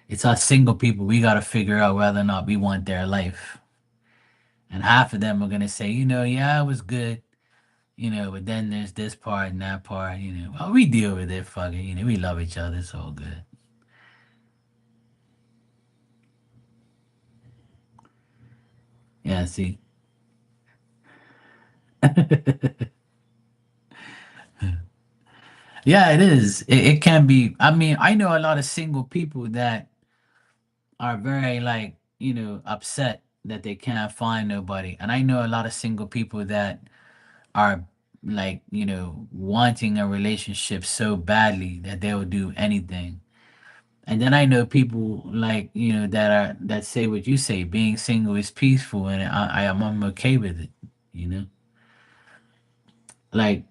It's us single people, we gotta figure out whether or not we want their life. And half of them are gonna say, yeah, it was good, but then there's this part and that part, well, we deal with it, fuck it, we love each other, it's all good. Yeah, see. Yeah, it is. It can be. I mean, I know a lot of single people that are very like, upset that they can't find nobody. And I know a lot of single people that are like, wanting a relationship so badly that they will do anything. And then I know people like, that say what you say, being single is peaceful and I'm okay with it, you know? Like,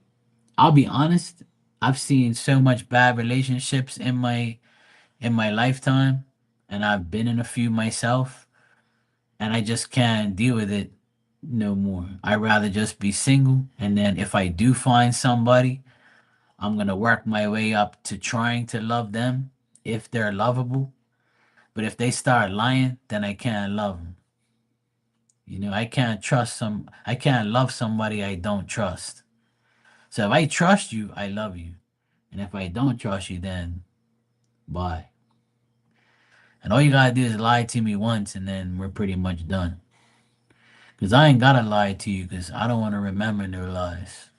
I'll be honest, I've seen so much bad relationships in my lifetime, and I've been in a few myself, and I just can't deal with it no more. I'd rather just be single, and then if I do find somebody, I'm gonna work my way up to trying to love them if they're lovable. But if they start lying, then I can't love them. I can't love somebody I don't trust. So if I trust you, I love you. And if I don't trust you, then bye. And all you gotta do is lie to me once, and then we're pretty much done. Because I ain't gotta lie to you, because I don't want to remember no lies.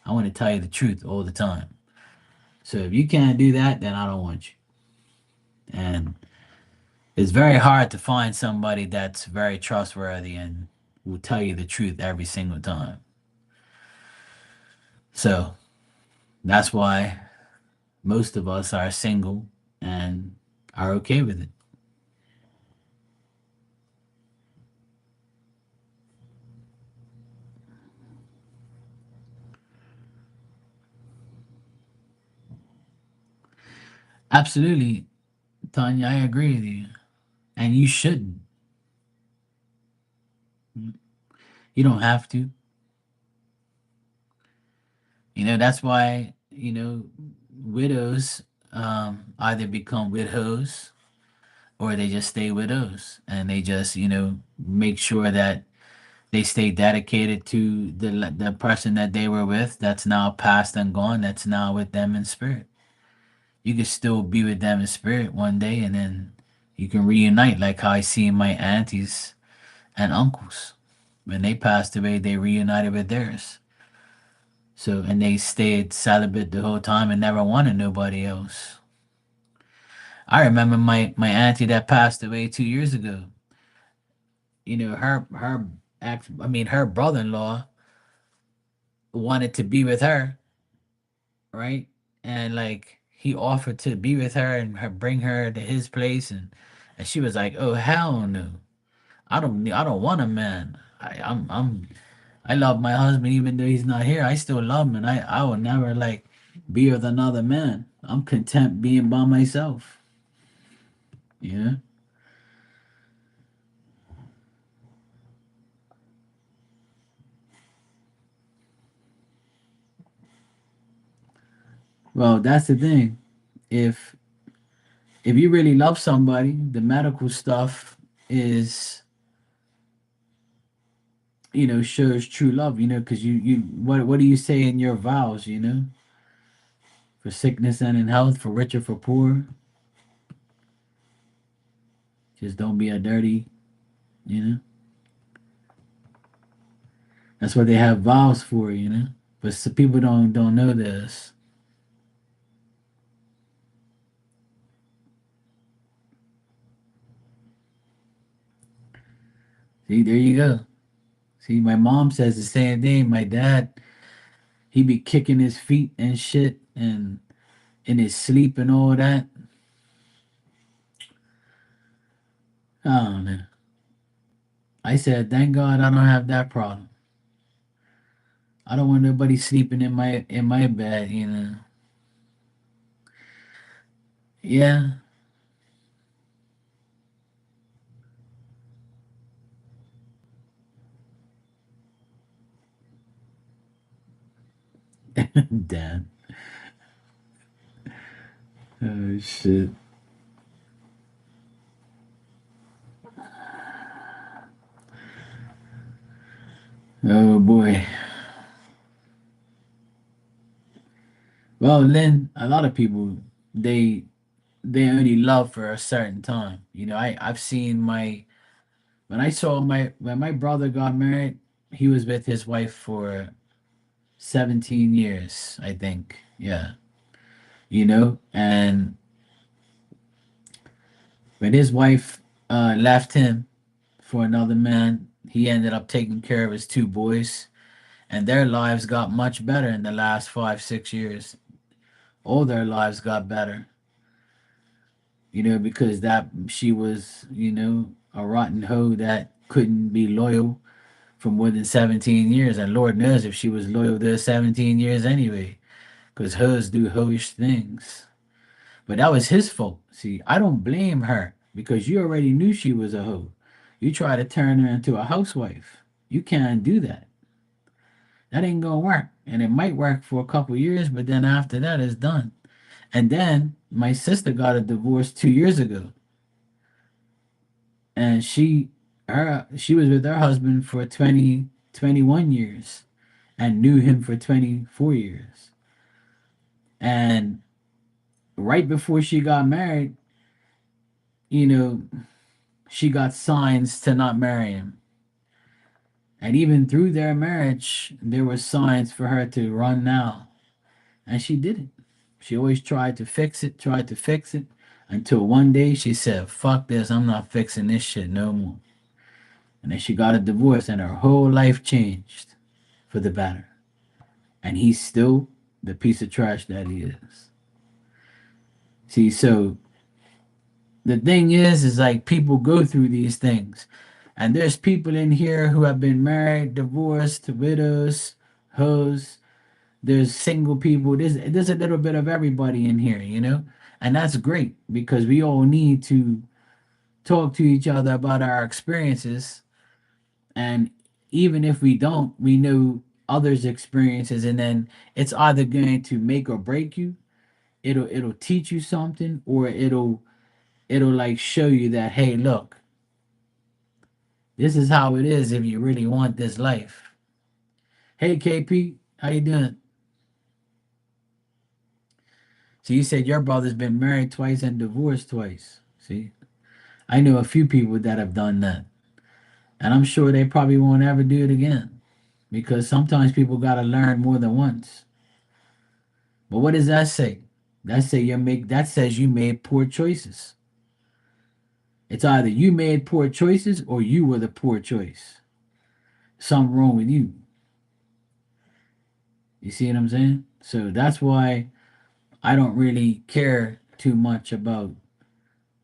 I want to tell you the truth all the time. So if you can't do that, then I don't want you. And it's very hard to find somebody that's very trustworthy and will tell you the truth every single time. So that's why most of us are single and are okay with it. Absolutely, Tanya, I agree with you. And you shouldn't. You don't have to. That's why, widows either become widows or they just stay widows and they just, make sure that they stay dedicated to the person that they were with that's now passed and gone, that's now with them in spirit. You can still be with them in spirit one day and then you can reunite like how I see my aunties and uncles. When they passed away, they reunited with theirs. So, and they stayed celibate the whole time and never wanted nobody else. I remember my auntie that passed away 2 years ago. Her her brother-in-law wanted to be with her, right? And like he offered to be with her and bring her to his place, and she was like, "Oh hell no, I don't want a man. I love my husband even though he's not here. I still love him, and I will never like be with another man. I'm content being by myself." Yeah. Well, that's the thing. If if you really love somebody, the medical stuff is, shows true love, because what do you say in your vows, for sickness and in health, for rich or for poor? Just don't be a dirty, you know. That's what they have vows for, you know. But some people don't know this. See, there you go. See, my mom says the same thing. My dad, he be kicking his feet and shit, and in his sleep and all that. I don't know. I said, thank God I don't have that problem. I don't want nobody sleeping in my bed, you know. Yeah, dad. Oh shit. Oh boy. Well, then a lot of people they they only love for a certain time. You know, I've seen my when my brother got married, he was with his wife for 17 years, I think. Yeah. You know, and when his wife left him for another man, he ended up taking care of his two boys, and their lives got much better in the last 5, 6 years. All their lives got better, you know, because that she was, you know, a rotten hoe that couldn't be loyal for more than 17 years. And Lord knows if she was loyal to 17 years anyway, because hoes do hoish things. But that was his fault. See, I don't blame her because you already knew she was a hoe. You try to turn her into a housewife. You can't do that. That ain't gonna work. And it might work for a couple years, but then after that, it's done. And then my sister got a divorce 2 years ago, and she was with her husband for 20 21 years and knew him for 24 years. And right before she got married, you know, she got signs to not marry him. And even through their marriage, there were signs for her to run now. And she didn't. She always tried to fix it, until one day she said, fuck this, I'm not fixing this shit no more. And then she got a divorce, and her whole life changed for the better. And he's still the piece of trash that he is. See, so the thing is like people go through these things. And there's people in here who have been married, divorced, widows, hoes. There's single people. There's a little bit of everybody in here, you know? And that's great because we all need to talk to each other about our experiences. And even if we don't, we know others' experiences, and then it's either going to make or break you. It'll teach you something, or it'll like show you that, hey, look, this is how it is if you really want this life. Hey, KP, how you doing? So you said your brother's been married twice and divorced twice. See, I know a few people that have done that, and I'm sure they probably won't ever do it again because sometimes people gotta learn more than once. But what does that say? That says you made poor choices. It's either you made poor choices or you were the poor choice. Something wrong with you. You see what I'm saying? So that's why I don't really care too much about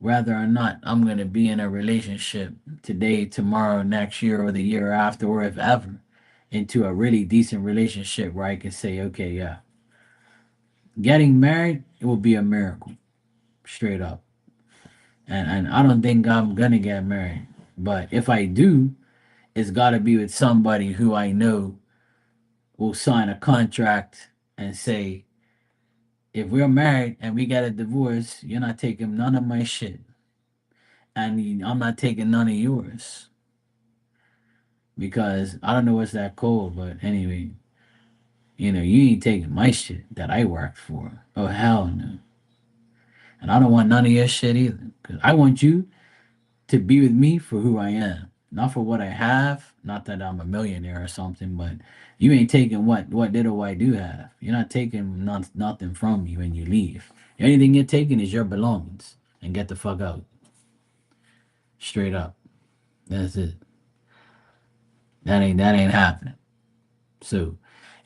whether or not I'm going to be in a relationship today, tomorrow, next year, or the year after, or if ever, into a really decent relationship where I can say, okay, yeah, getting married, it will be a miracle, straight up. And I don't think I'm going to get married. But if I do, it's got to be with somebody who I know will sign a contract and say, if we're married and we get a divorce, you're not taking none of my shit. And I'm not taking none of yours. Because I don't know what's that cold, but anyway, you ain't taking my shit that I worked for. Oh, hell no. And I don't want none of your shit either. Because I want you to be with me for who I am, not for what I have. Not that I'm a millionaire or something, but you ain't taking what little I do have. You're not taking nothing from me when you leave. Anything you're taking is your belongings, and get the fuck out. Straight up. That's it. That ain't happening. So,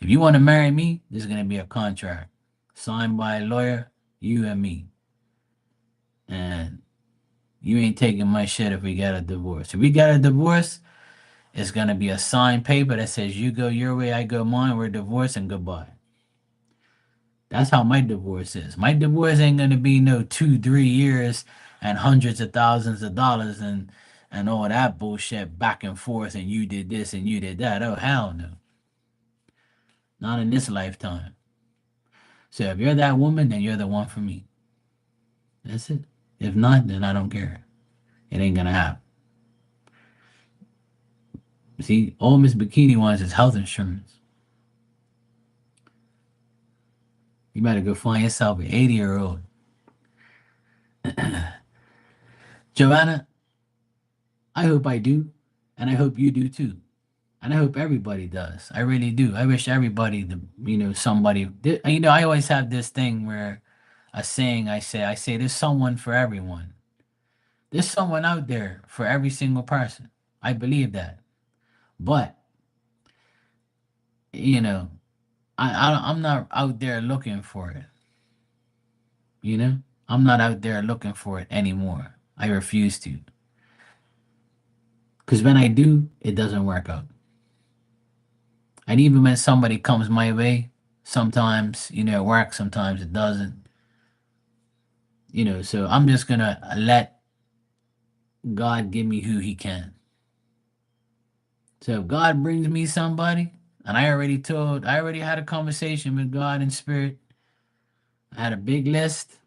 if you want to marry me, there's gonna be a contract signed by a lawyer, you and me, and you ain't taking my shit if we get a divorce. If we get a divorce, it's gonna be a signed paper that says you go your way, I go mine. We're divorced and goodbye. That's how my divorce is. My divorce ain't gonna be no 2, 3 years and hundreds of thousands of dollars and all that bullshit back and forth. And you did this and you did that. Oh hell no, not in this lifetime. So if you're that woman, then you're the one for me. That's it. If not, then I don't care. It ain't gonna happen. See, all Miss Bikini wants is health insurance. You better go find yourself an 80-year-old. Joanna, I hope I do, and I hope you do too. And I hope everybody does. I really do. I wish everybody, somebody. I always have this thing where a saying I say, there's someone for everyone. There's someone out there for every single person. I believe that. But, you know, I'm not out there looking for it. You know, I'm not out there looking for it anymore. I refuse to. Because when I do, it doesn't work out. And even when somebody comes my way, sometimes, it works, sometimes it doesn't. So I'm just going to let God give me who He can. So if God brings me somebody, and I already had a conversation with God in spirit, I had a big list.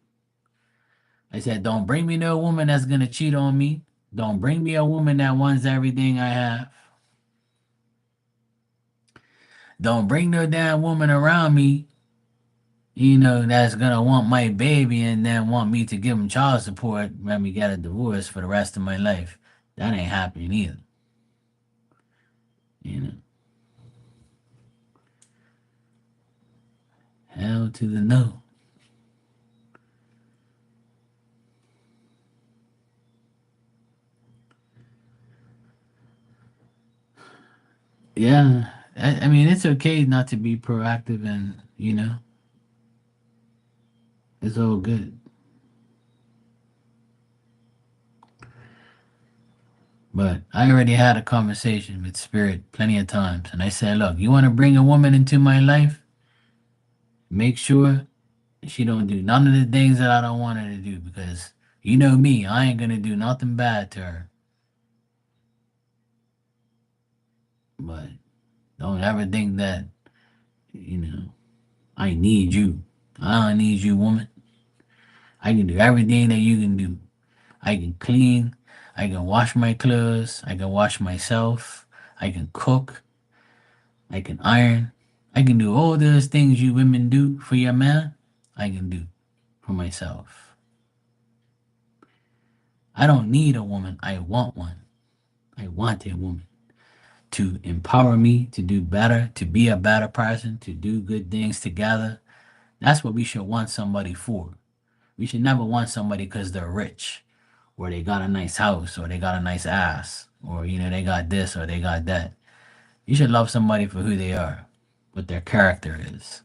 I said, don't bring me no woman that's going to cheat on me. Don't bring me a woman that wants everything I have. Don't bring no damn woman around me, that's gonna want my baby and then want me to give him child support when we get a divorce for the rest of my life. That ain't happening either. You know, hell to the no. Yeah, I mean it's okay not to be proactive, and it's all good. But I already had a conversation with Spirit plenty of times, and I said, look, you want to bring a woman into my life? Make sure she don't do none of the things that I don't want her to do, because you know me, I ain't gonna do nothing bad to her. But don't ever think that, you know, I need you. I don't need you, woman. I can do everything that you can do. I can clean. I can wash my clothes. I can wash myself. I can cook. I can iron. I can do all those things you women do for your man. I can do for myself. I don't need a woman. I want one. I want a woman to empower me to do better, to be a better person, to do good things together. That's what we should want somebody for. We should never want somebody because they're rich, or they got a nice house, or they got a nice ass, or they got this or they got that. You should love somebody for who they are, what their character is.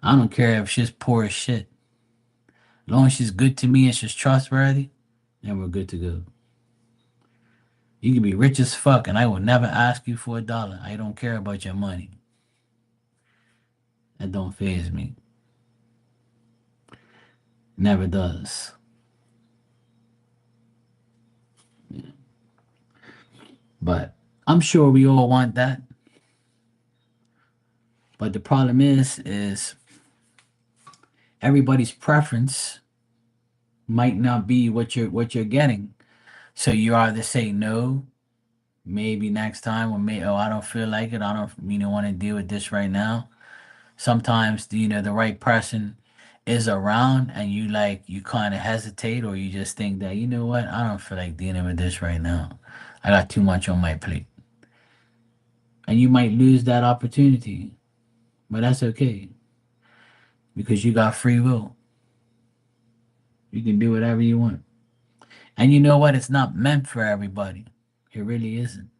I don't care if she's poor as shit. As long as she's good to me and she's trustworthy, then we're good to go. You can be rich as fuck, and I will never ask you for a dollar. I don't care about your money. That don't faze me. Never does. But I'm sure we all want that. But the problem is everybody's preference might not be what you're getting. So you either say no, maybe next time, or I don't feel like it. I don't want to deal with this right now. Sometimes the right person is around and you like you kind of hesitate or you just think that you know what, I don't feel like dealing with this right now. I got too much on my plate. And you might lose that opportunity, but that's okay because you got free will. You can do whatever you want. And you know what? It's not meant for everybody. It really isn't.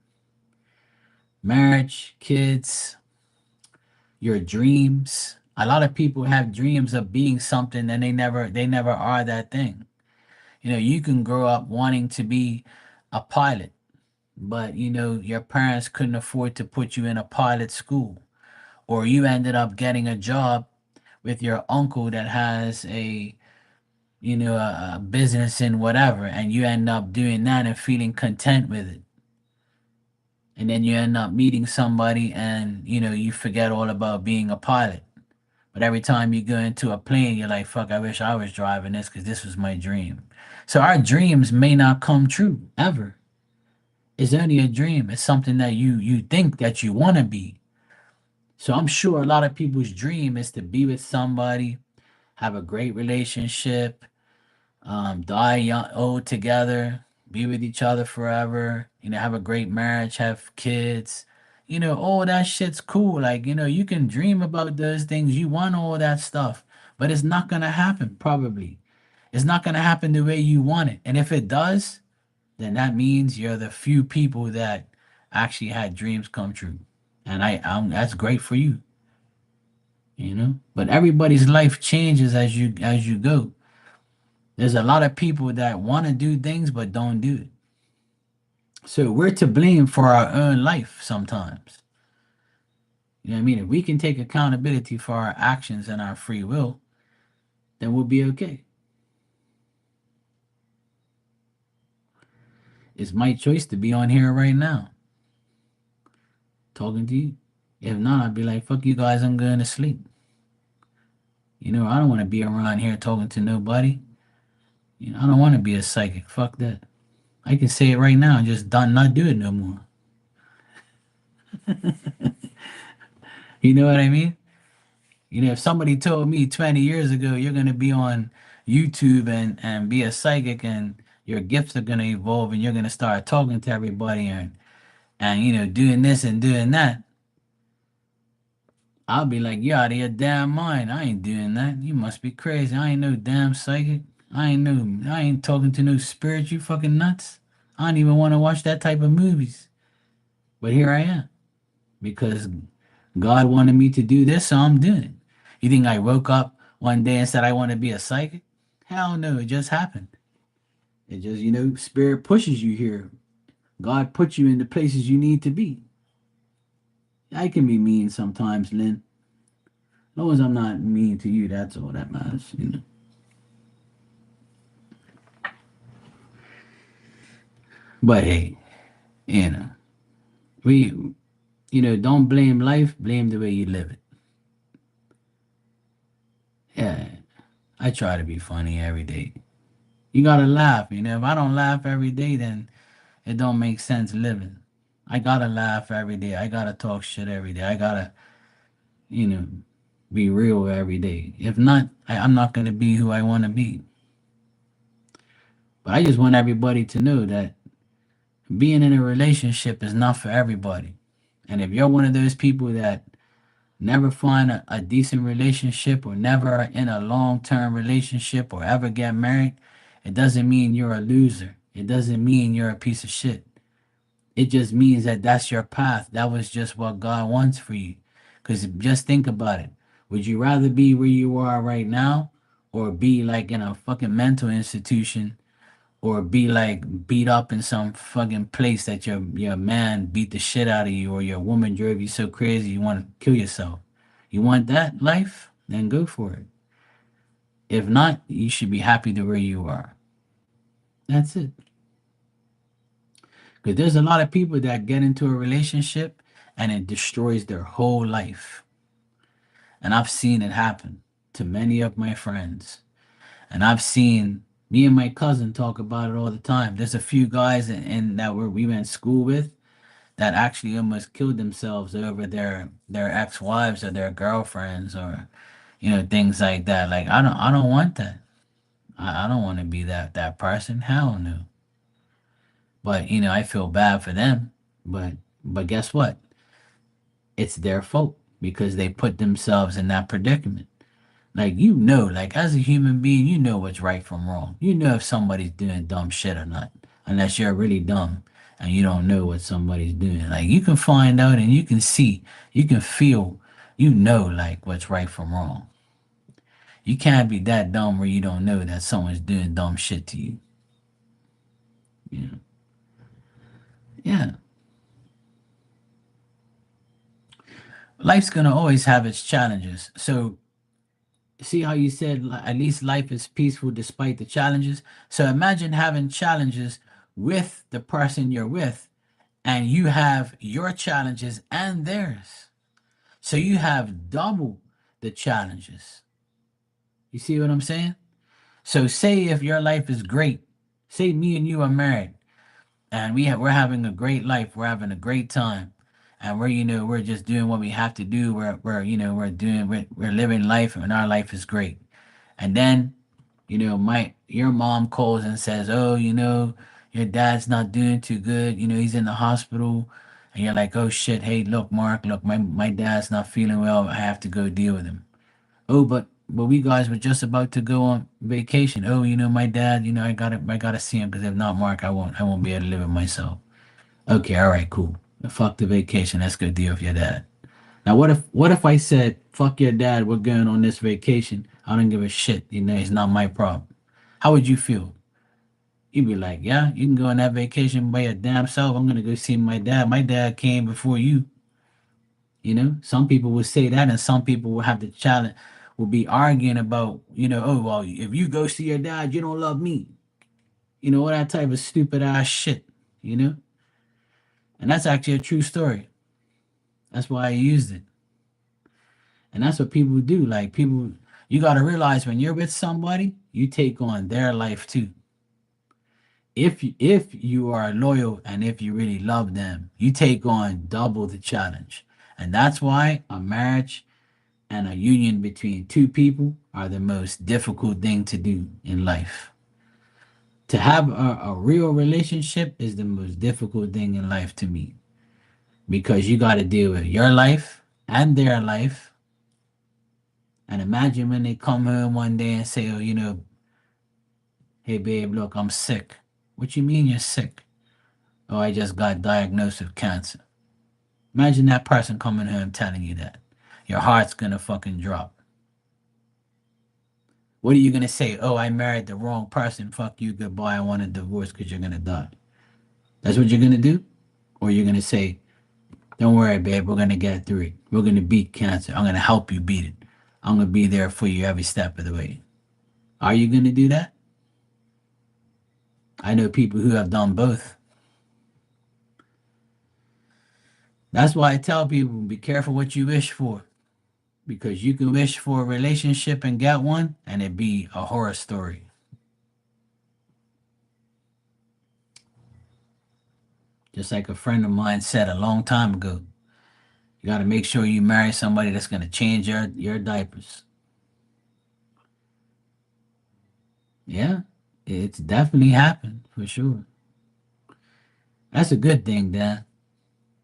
Marriage, kids, your dreams. A lot of people have dreams of being something and they never are that thing. You know, you can grow up wanting to be a pilot, but you know, your parents couldn't afford to put you in a pilot school, or you ended up getting a job with your uncle that has a a business in whatever, and you end up doing that and feeling content with it. And then you end up meeting somebody and you forget all about being a pilot. But every time you go into a plane, you're like, fuck, I wish I was driving this because this was my dream. So our dreams may not come true ever. It's only a dream. It's something that you think that you want to be. So I'm sure a lot of people's dream is to be with somebody, have a great relationship, die young, old together, be with each other forever, have a great marriage, have kids. All that shit's cool. Like, you can dream about those things. You want all that stuff, but it's not going to happen, probably. It's not going to happen the way you want it. And if it does, then that means you're the few people that actually had dreams come true. And that's great for you. But everybody's life changes as you go. There's a lot of people that want to do things but don't do it. So we're to blame for our own life sometimes. You know what I mean? If we can take accountability for our actions and our free will, then we'll be okay. It's my choice to be on here right now, talking to you. If not, I'd be like, fuck you guys, I'm going to sleep. I don't want to be around here talking to nobody. I don't want to be a psychic. Fuck that. I can say it right now and just not do it no more. You know what I mean? If somebody told me 20 years ago you're going to be on YouTube and be a psychic and your gifts are going to evolve and you're going to start talking to everybody and doing this and doing that, I'll be like, you out of your damn mind. I ain't doing that. You must be crazy. I ain't no damn psychic. I ain't talking to no spirit. You fucking nuts. I don't even want to watch that type of movies. But here I am because God wanted me to do this, so I'm doing it. You think I woke up one day and said I want to be a psychic? Hell no, it just happened. It just, spirit pushes you here. God puts you in the places you need to be. I can be mean sometimes, Lynn. As long as I'm not mean to you, that's all that matters. But hey, you know, we, don't blame life, blame the way you live it. Yeah, I try to be funny every day. You gotta laugh. If I don't laugh every day, then it don't make sense living. I gotta laugh every day. I gotta talk shit every day. I gotta, you know, be real every day. If not, I'm not gonna be who I want to be. But I just want everybody to know that being in a relationship is not for everybody. And if you're one of those people that never find a decent relationship or never are in a long-term relationship or ever get married, it doesn't mean you're a loser. It doesn't mean you're a piece of shit. It just means that that's your path. That was just what God wants for you. Because just think about it. Would you rather be where you are right now or be like in a fucking mental institution or be like beat up in some fucking place that your man beat the shit out of you or your woman drove you so crazy you want to kill yourself? You want that life? Then go for it. If not, you should be happy to where you are. That's it. Because there's a lot of people that get into a relationship and it destroys their whole life. And I've seen it happen to many of my friends. And I've seen me and my cousin talk about it all the time. There's a few guys in that we went to school with that actually almost killed themselves over their ex-wives or their girlfriends or things like that. Like I don't want that. I don't want to be that person. Hell no. But I feel bad for them. But guess what? It's their fault because they put themselves in that predicament. Like like as a human being, you know what's right from wrong. You know if somebody's doing dumb shit or not, unless you're really dumb and you don't know what somebody's doing. Like you can find out and you can see, you can feel, like what's right from wrong. You can't be that dumb where you don't know that someone's doing dumb shit to you. You know? Yeah. Life's gonna always have its challenges. So see how you said at least life is peaceful despite the challenges. So imagine having challenges with the person you're with, and you have your challenges and theirs. So you have double the challenges. You see what I'm saying? So say if your life is great, say me and you are married, and we're having a great life, we're having a great time, and we're just doing what we have to do. We're living life, and our life is great. And then my your mom calls and says, "Oh, your dad's not doing too good. He's in the hospital." And you're like, "Oh shit! Hey, look, Mark, look, my dad's not feeling well. I have to go deal with him." Oh, but we guys were just about to go on vacation. Oh, my dad. I gotta see him because if not, Mark, I won't be able to live with myself. Okay, all right, cool. Fuck the vacation. Let's go deal with your dad. Now, what if I said, "Fuck your dad, we're going on this vacation. I don't give a shit. It's not my problem." How would you feel? You'd be like, "Yeah, you can go on that vacation by your damn self. I'm gonna go see my dad. My dad came before you." Some people would say that, and some people will have the challenge, will be arguing about, "Oh, well, if you go see your dad, you don't love me." All that type of stupid ass shit. You know, and that's actually a true story. That's why I used it. And that's what people do. Like people, you got to realize when you're with somebody, you take on their life too. If you are loyal and if you really love them, you take on double the challenge. And that's why a marriage and a union between two people are the most difficult thing to do in life. To have a real relationship is the most difficult thing in life to me because you got to deal with your life and their life. And imagine when they come home one day and say, "Oh, hey, babe, look, I'm sick." "What you mean you're sick?" "Oh, I just got diagnosed with cancer." Imagine that person coming home telling you that. Your heart's gonna fucking drop. What are you gonna say? "Oh, I married the wrong person. Fuck you, goodbye. I want a divorce because you're gonna die." That's what you're gonna do? Or you're gonna say, "Don't worry, babe, we're gonna get through it. We're gonna beat cancer. I'm gonna help you beat it. I'm gonna be there for you every step of the way." Are you gonna do that? I know people who have done both. That's why I tell people be careful what you wish for. Because you can wish for a relationship and get one, and it be a horror story. Just like a friend of mine said a long time ago, you got to make sure you marry somebody that's going to change your diapers. Yeah, it's definitely happened for sure. That's a good thing, Dan.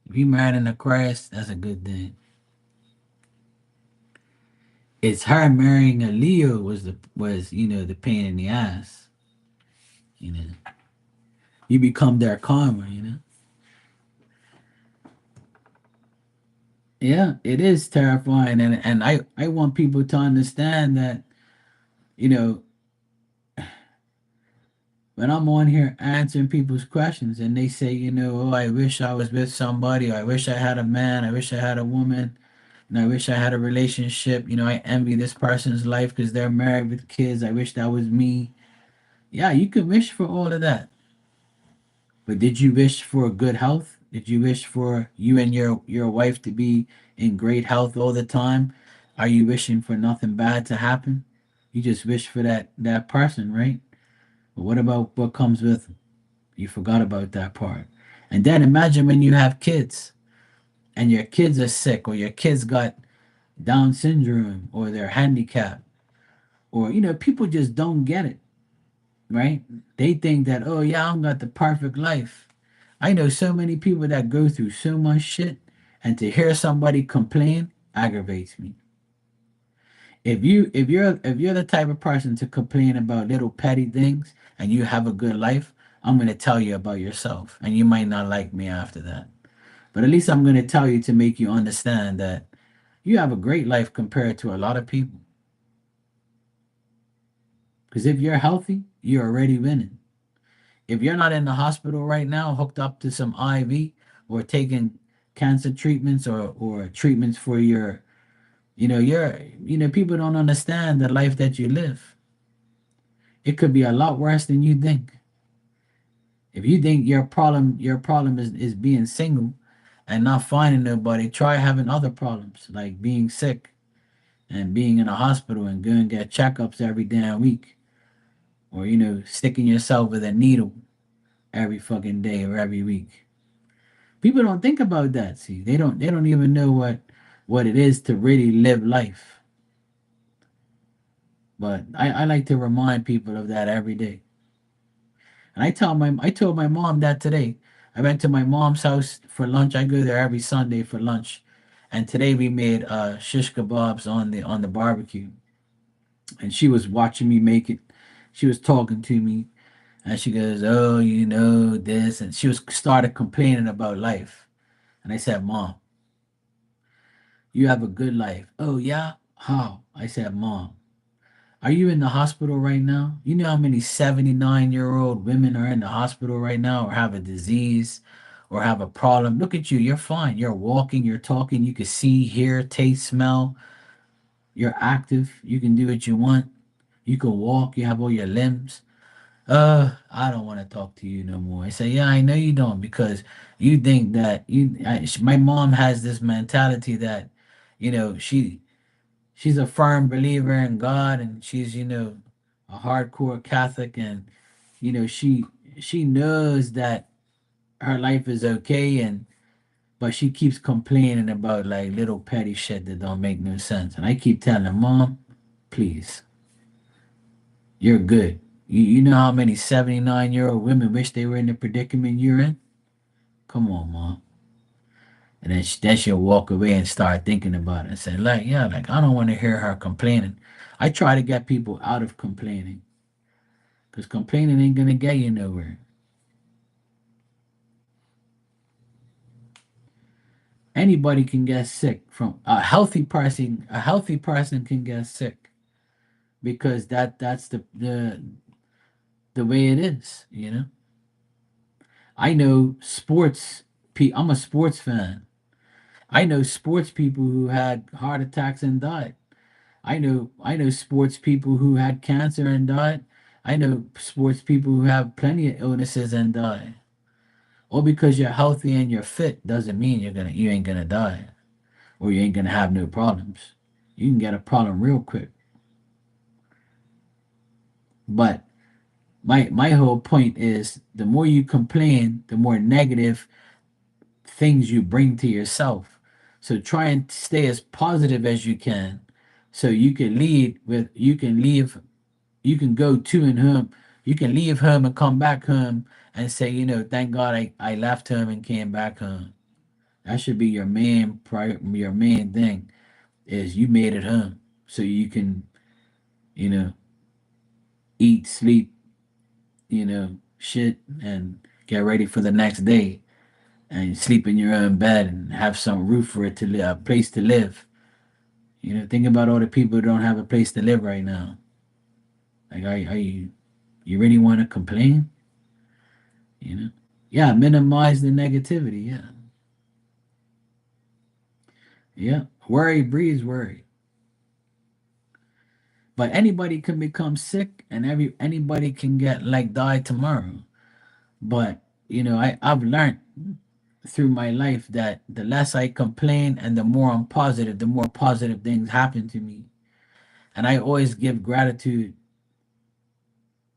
If you married an Aquarius, that's a good thing. It's her marrying a Leo was the pain in the ass. You know, you become their karma. Yeah, it is terrifying, and I want people to understand that you know when I'm on here answering people's questions and they say, "Oh, I wish I was with somebody, or I wish I had a man, I wish I had a woman, and I wish I had a relationship, I envy this person's life because they're married with kids, I wish that was me." Yeah, you can wish for all of that. But did you wish for good health? Did you wish for you and your wife to be in great health all the time? Are you wishing for nothing bad to happen? You just wish for that person, right? But what about what comes with them? You forgot about that part. And then imagine when you have kids and your kids are sick or your kids got Down syndrome, or they're handicapped, or people just don't get it, right? They think that, oh yeah, I've got the perfect life. I know so many people that go through so much shit, and to hear somebody complain aggravates me. If you're the type of person to complain about little petty things and you have a good life, I'm gonna tell you about yourself, and you might not like me after that. But at least I'm gonna tell you to make you understand that you have a great life compared to a lot of people. Because if you're healthy, you're already winning. If you're not in the hospital right now, hooked up to some IV, or taking cancer treatments, or treatments for people don't understand the life that you live. It could be a lot worse than you think. If you think your problem is being single and not finding nobody, try having other problems like being sick and being in a hospital and going to get checkups every damn week, or sticking yourself with a needle every fucking day or every week. People don't think about that. See, they don't even know what it is to really live life. But I like to remind people of that every day. And I told my mom that today. I went to my mom's house for lunch. I go there every Sunday for lunch. And today we made shish kebabs on the barbecue. And she was watching me make it. She was talking to me, and she goes, "Oh, this," and she was started complaining about life. And I said, "Mom, you have a good life." "Oh yeah? How?" I said, "Mom, are you in the hospital right now? You know how many 79-year-old women are in the hospital right now, or have a disease, or have a problem? Look at you. You're fine. You're walking, you're talking, you can see, hear, taste, smell. You're active. You can do what you want. You can walk. You have all your limbs. I don't want to talk to you no more." I say, "Yeah, I know you don't, because you think that my mom has this mentality that, she's a firm believer in God, and she's, a hardcore Catholic, and, she knows that her life is okay, and but she keeps complaining about like little petty shit that don't make no sense." And I keep telling her, "Mom, please, you're good. You know how many 79-year-old women wish they were in the predicament you're in? Come on, Mom." And then she'll walk away and start thinking about it and say, like, yeah, like, I don't want to hear her complaining. I try to get people out of complaining, because complaining ain't going to get you nowhere. Anybody can get sick. From a healthy person can get sick, because that's the way it is. I know I'm a sports fan. I know sports people who had heart attacks and died. I know sports people who had cancer and died. I know sports people who have plenty of illnesses and die. All because you're healthy and you're fit doesn't mean you ain't gonna die, or you ain't gonna have no problems. You can get a problem real quick. But my whole point is, the more you complain, the more negative things you bring to yourself. So try and stay as positive as you can, so you can go to and home. You can leave home and come back home and say, thank God I left home and came back home. That should be your main thing, is you made it home, so you can, you know, eat, sleep, shit, and get ready for the next day, and sleep in your own bed and have some roof for it to live, a place to live. Think about all the people who don't have a place to live right now. Like, are you really want to complain? You know? Yeah, minimize the negativity. Yeah, yeah. Worry breeds worry. But anybody can become sick, and anybody can get like die tomorrow. But I've learned through my life that the less I complain and the more I'm positive, the more positive things happen to me. And I always give gratitude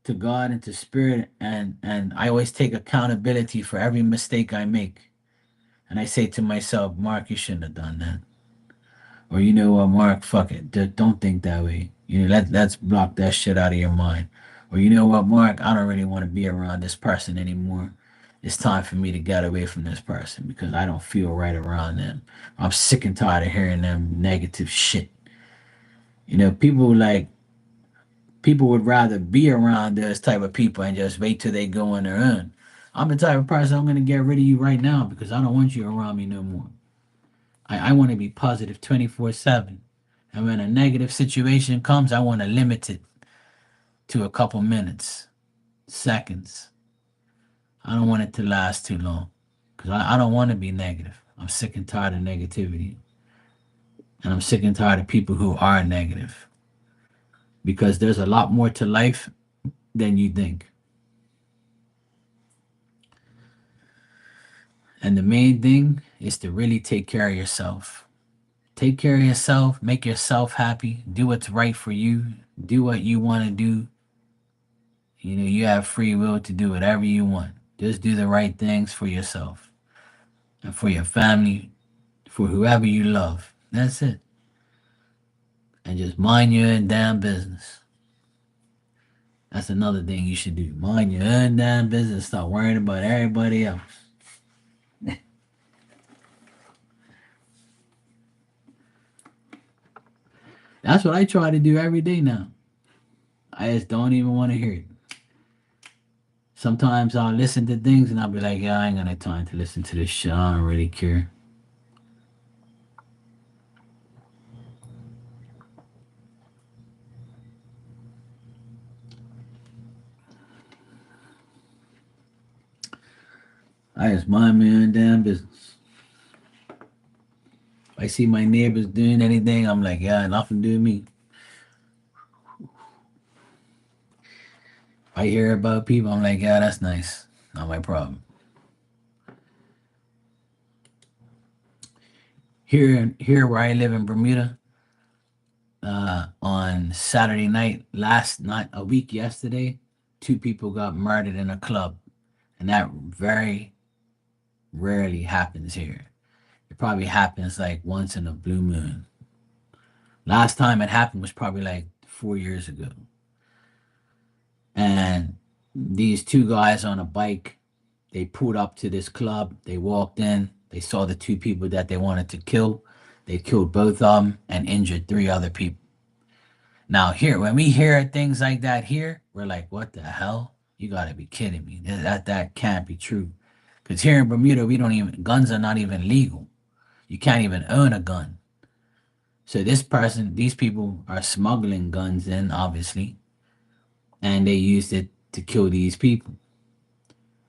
to God and to spirit, and I always take accountability for every mistake I make. And I say to myself, "Mark, you shouldn't have done that. Or you know what, Mark, fuck it. Don't think that way. Let's block that shit out of your mind. Or you know what, Mark, I don't really want to be around this person anymore. It's time for me to get away from this person because I don't feel right around them. I'm sick and tired of hearing them negative shit. People would rather be around those type of people and just wait till they go on their own. I'm the type of person I'm gonna get rid of you right now because I don't want you around me no more. I want to be positive 24/7. And when a negative situation comes, I want to limit it to a couple minutes, seconds. I don't want it to last too long because I don't want to be negative. I'm sick and tired of negativity. And I'm sick and tired of people who are negative because there's a lot more to life than you think. And the main thing is to really take care of yourself. Take care of yourself, make yourself happy, do what's right for you, do what you want to do. You have free will to do whatever you want. Just do the right things for yourself and for your family, for whoever you love. That's it. And just mind your own damn business. That's another thing you should do. Mind your own damn business. Stop worrying about everybody else. That's what I try to do every day now. I just don't even want to hear it. Sometimes I'll listen to things and I'll be like, yeah, I ain't gonna have time to listen to this shit. I don't really care. I just mind my own damn business. If I see my neighbors doing anything, I'm like, yeah, nothing to do with me. If I hear about people, I'm like, yeah, that's nice. Not my problem. Here where I live in Bermuda, on Saturday night, last night, a week yesterday, two people got murdered in a club. And that very rarely happens here. It probably happens like once in a blue moon. Last time it happened was probably like 4 years ago. And these two guys on a bike, they pulled up to this club. They walked in. They saw the two people that they wanted to kill. They killed both of them and injured three other people. Now, here, when we hear things like that here, we're like, what the hell? You got to be kidding me. That can't be true. Because here in Bermuda, we don't even, guns are not even legal. You can't even own a gun. So these people are smuggling guns in, obviously, and they used it to kill these people.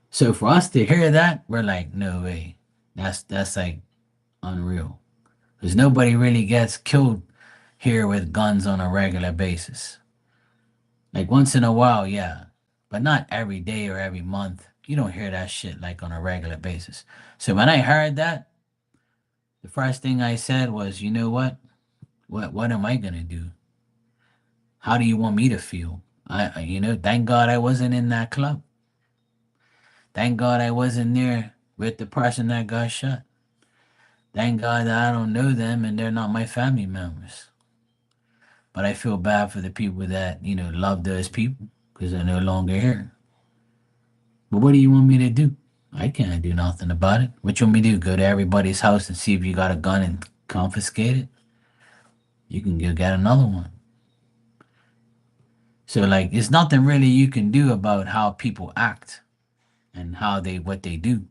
So for us to hear that, we're like, no way. That's like unreal. Because nobody really gets killed here with guns on a regular basis. Like once in a while, yeah, but not every day or every month. You don't hear that shit like on a regular basis. So when I heard that, the first thing I said was, you know what? What am I gonna do? How do you want me to feel? Thank God I wasn't in that club. Thank God I wasn't there with the person that got shot. Thank God that I don't know them and they're not my family members. But I feel bad for the people that, love those people because they're no longer here. But what do you want me to do? I can't do nothing about it. What you want me to do? Go to everybody's house and see if you got a gun and confiscate it? You can go get another one. So like it's nothing really you can do about how people act and what they do.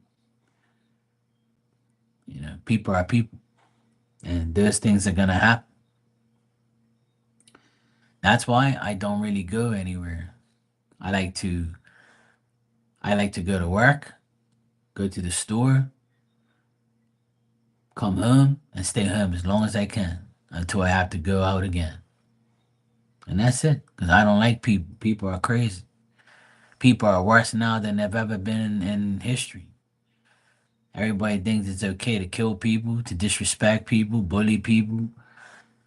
People are people and those things are gonna happen. That's why I don't really go anywhere. I like to I like to go to work, go to the store, come home, and stay home as long as I can until I have to go out again. And that's it. Because I don't like people. People are crazy. People are worse now than they've ever been in history. Everybody thinks it's okay to kill people, to disrespect people, bully people.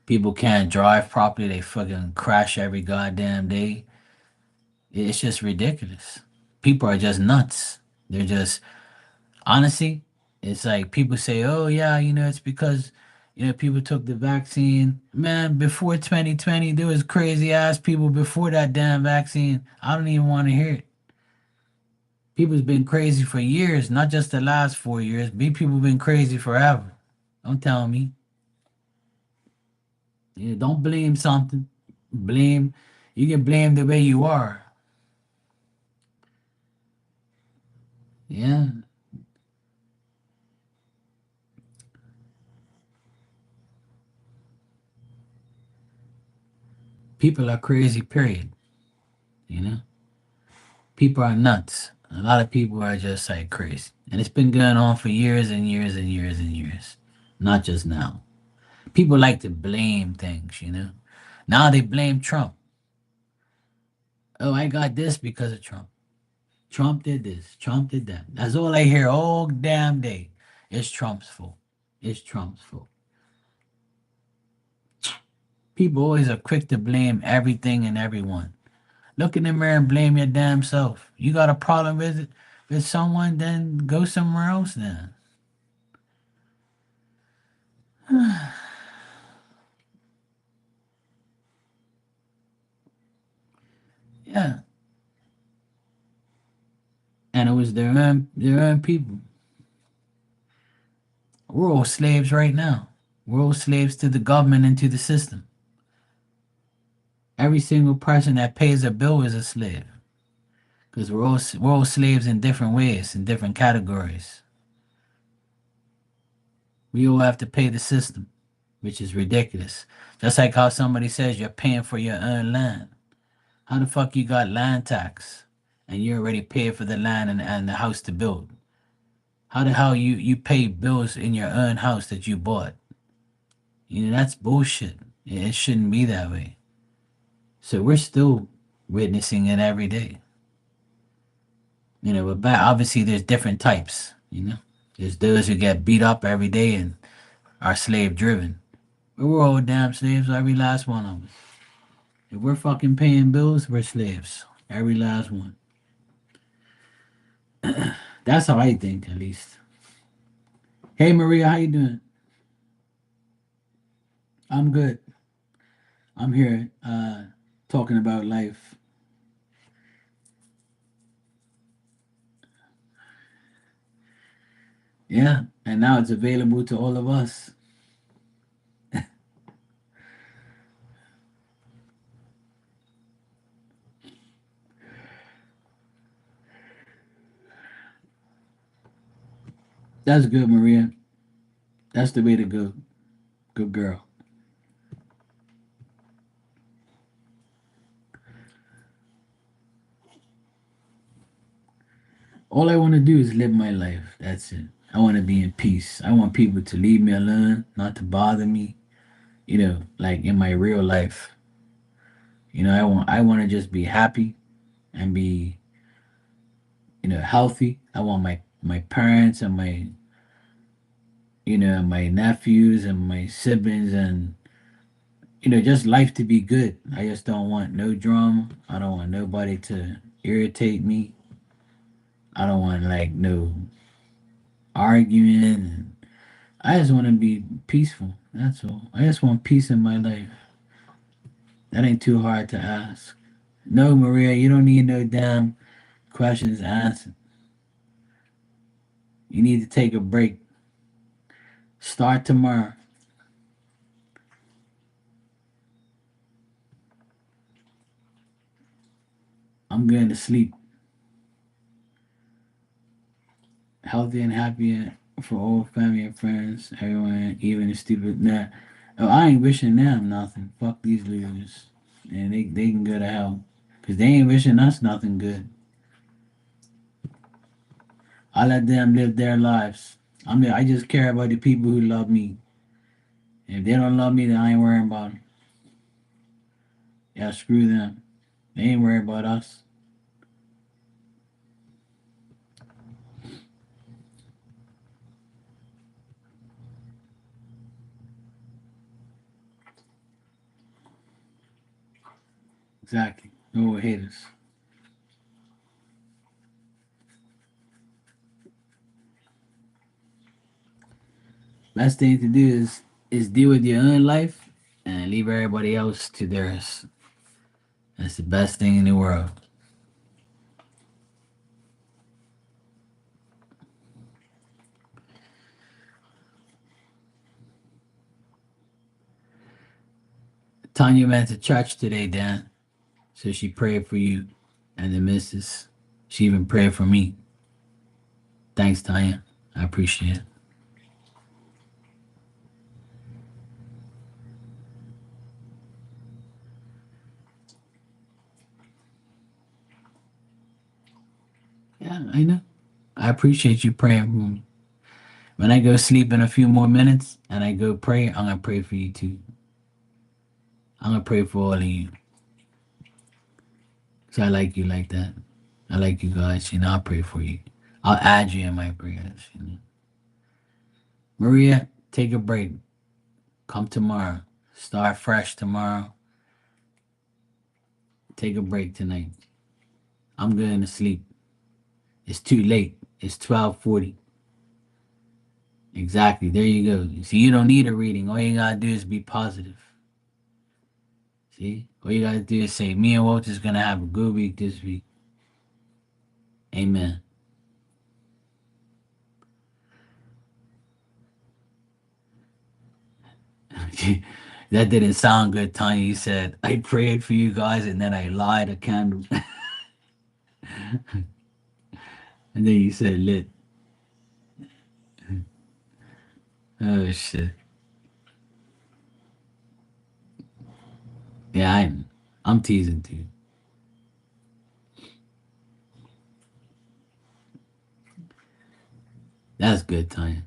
People can't drive properly. They fucking crash every goddamn day. It's just ridiculous. People are just nuts. They're just, honestly, it's like people say, oh, yeah, it's because, People took the vaccine. Man, before 2020, there was crazy ass people before that damn vaccine. I don't even want to hear it. People's been crazy for years, not just the last 4 years. People been crazy forever. Don't tell me. Don't blame something. Blame. You can blame the way you are. Yeah. People are crazy, period. You know? People are nuts. A lot of people are just like crazy. And it's been going on for years and years and years and years. Not just now. People like to blame things. Now they blame Trump. Oh, I got this because of Trump. Trump did this. Trump did that. That's all I hear all damn day. It's Trump's fault. It's Trump's fault. People always are quick to blame everything and everyone. Look in the mirror and blame your damn self. You got a problem with someone, then go somewhere else then. Yeah. And it was their own people. We're all slaves right now. We're all slaves to the government and to the system. Every single person that pays a bill is a slave. Because we're all slaves in different ways, in different categories. We all have to pay the system, which is ridiculous. Just like how somebody says you're paying for your own land. How the fuck you got land tax and you already paid for the land and the house to build? How the hell you pay bills in your own house that you bought? That's bullshit. It shouldn't be that way. So we're still witnessing it every day. But obviously there's different types. There's those who get beat up every day and are slave driven. But we're all damn slaves, every last one of us. If we're fucking paying bills, we're slaves. Every last one. That's how I think, at least. Hey Maria, how you doing? I'm good. I'm here talking about life. Yeah, and now it's available to all of us. That's good, Maria. That's the way to go. Good girl. All I want to do is live my life. That's it. I want to be in peace. I want people to leave me alone, not to bother me. Like in my real life. I want to just be happy and be healthy. I want my parents and my nephews and my siblings and just life to be good. I just don't want no drama. I don't want nobody to irritate me. I don't want like no arguing. I just want to be peaceful. That's all. I just want peace in my life. That ain't too hard to ask. No, Maria, you don't need no damn questions answered. You need to take a break. Start tomorrow. I'm going to sleep. Healthy and happy for all family and friends, everyone, even the stupid. Nah, oh, I ain't wishing them nothing. Fuck these leaders, and they can go to hell, cause they ain't wishing us nothing good. I let them live their lives. I just care about the people who love me. If they don't love me, then I ain't worrying about them. Yeah, screw them. They ain't worried about us. Exactly. No haters. Best thing to do is is deal with your own life and leave everybody else to theirs. That's the best thing in the world. Tanya went to church today, Dan. So she prayed for you and the missus. She even prayed for me. Thanks, Tanya. I appreciate it. Yeah, I know. I appreciate you praying for me. When I go sleep in a few more minutes and I go pray, I'm gonna pray for you too. I'm gonna pray for all of you. So I like you like that. I like you guys. I'll pray for you. I'll add you in my prayers. Maria, take a break. Come tomorrow. Start fresh tomorrow. Take a break tonight. I'm going to sleep. It's too late. It's 12:40. Exactly. There you go. See, you don't need a reading. All you gotta do is be positive. See? All you gotta do is say, me and Walter's gonna have a good week this week. Amen. That didn't sound good, Tanya. You said, I prayed for you guys and then I light a candle. And then you said lit. Oh shit. Yeah, I'm teasing too. That's good, Tanya.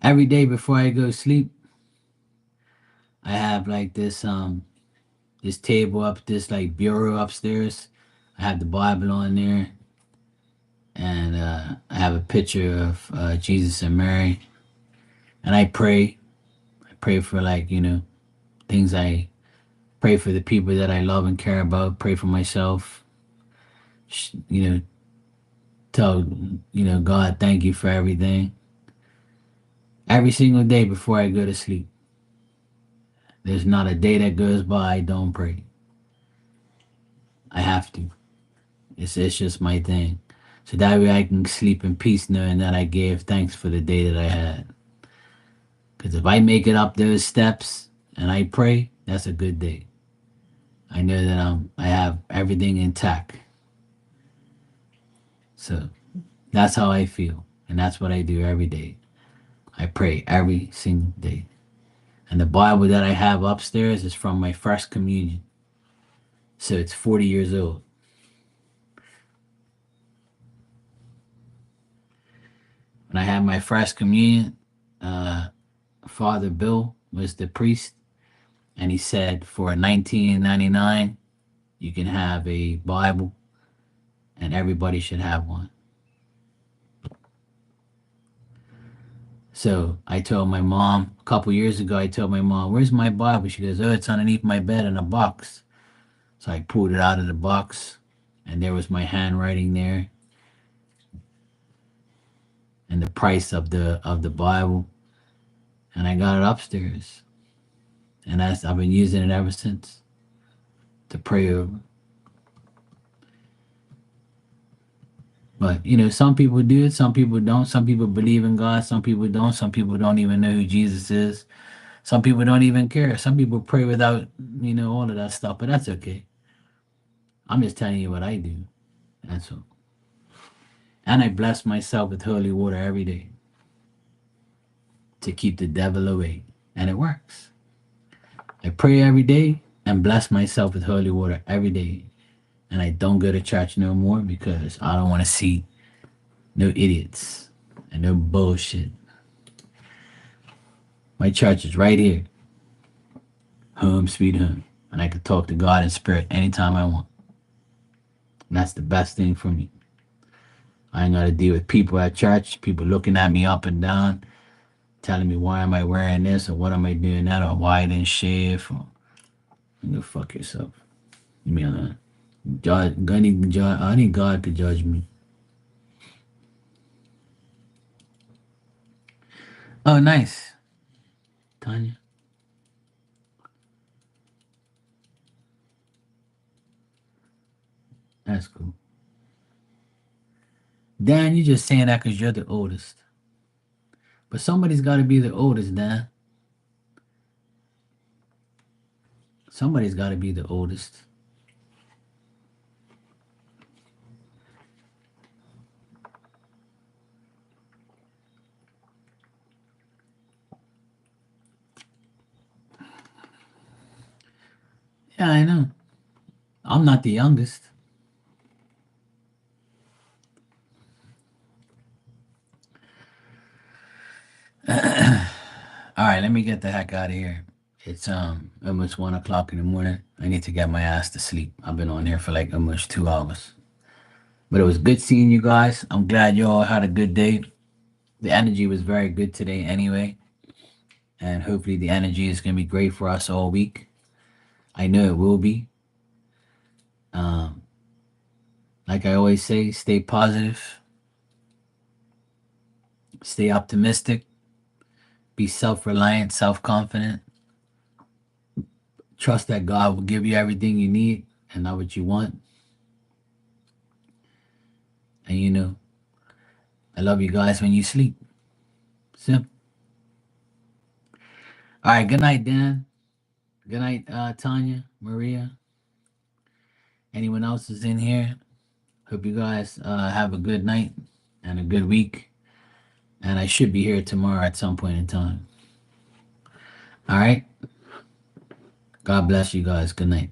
Every day before I go to sleep, I have like this table up, this like bureau upstairs. I have the Bible on there, and I have a picture of Jesus and Mary, and I pray. I pray for like things. I pray for the people that I love and care about. Pray for myself. You know, tell God, thank you for everything. Every single day before I go to sleep. There's not a day that goes by I don't pray. I have to. It's just my thing. So that way I can sleep in peace knowing that I gave thanks for the day that I had. Because if I make it up those steps and I pray, that's a good day. I know that I have everything intact. So that's how I feel. And that's what I do every day. I pray every single day. And the Bible that I have upstairs is from my first communion. So it's 40 years old. When I had my first communion, uh, Father Bill was the priest, and he said for 1999 you can have a Bible, and everybody should have one. So I told my mom a couple years ago. I told my mom, "Where's my Bible?" She goes, "Oh, it's underneath my bed in a box." So I pulled it out of the box, and there was my handwriting there, and the price of the Bible, and I got it upstairs, and I've been using it ever since to pray over. But some people do it, some people don't. Some people believe in God, some people don't. Some people don't even know who Jesus is. Some people don't even care. Some people pray without, all of that stuff. But that's okay. I'm just telling you what I do. That's all. And I bless myself with holy water every day to keep the devil away, and it works. I pray every day and bless myself with holy water every day, and I don't go to church no more because I don't want to see no idiots and no bullshit. My church is right here. Home sweet home. And I can talk to God in spirit anytime I want. And that's the best thing for me. I ain't got to deal with people at church, people looking at me up and down, telling me why am I wearing this or what am I doing that or why I didn't shave. Or, go fuck yourself. Leave me alone. I need God to judge me. Oh, nice. Tanya? That's cool. Dan, you just saying that because you're the oldest. But somebody's got to be the oldest, Dan. Somebody's got to be the oldest. Yeah, I know. I'm not the youngest. All right, let me get the heck out of here. It's almost 1 o'clock in the morning. I need to get my ass to sleep. I've been on here for like almost 2 hours. But it was good seeing you guys. I'm glad you all had a good day. The energy was very good today anyway. And hopefully the energy is gonna be great for us all week. I know it will be. Um, like I always say, stay positive, stay optimistic, be self-reliant, self-confident. Trust that God will give you everything you need and not what you want. And I love you guys when you sleep. Simple. All right. Good night, Dan. Good night, Tanya, Maria. Anyone else is in here? Hope you guys have a good night and a good week. And I should be here tomorrow at some point in time. All right. God bless you guys. Good night.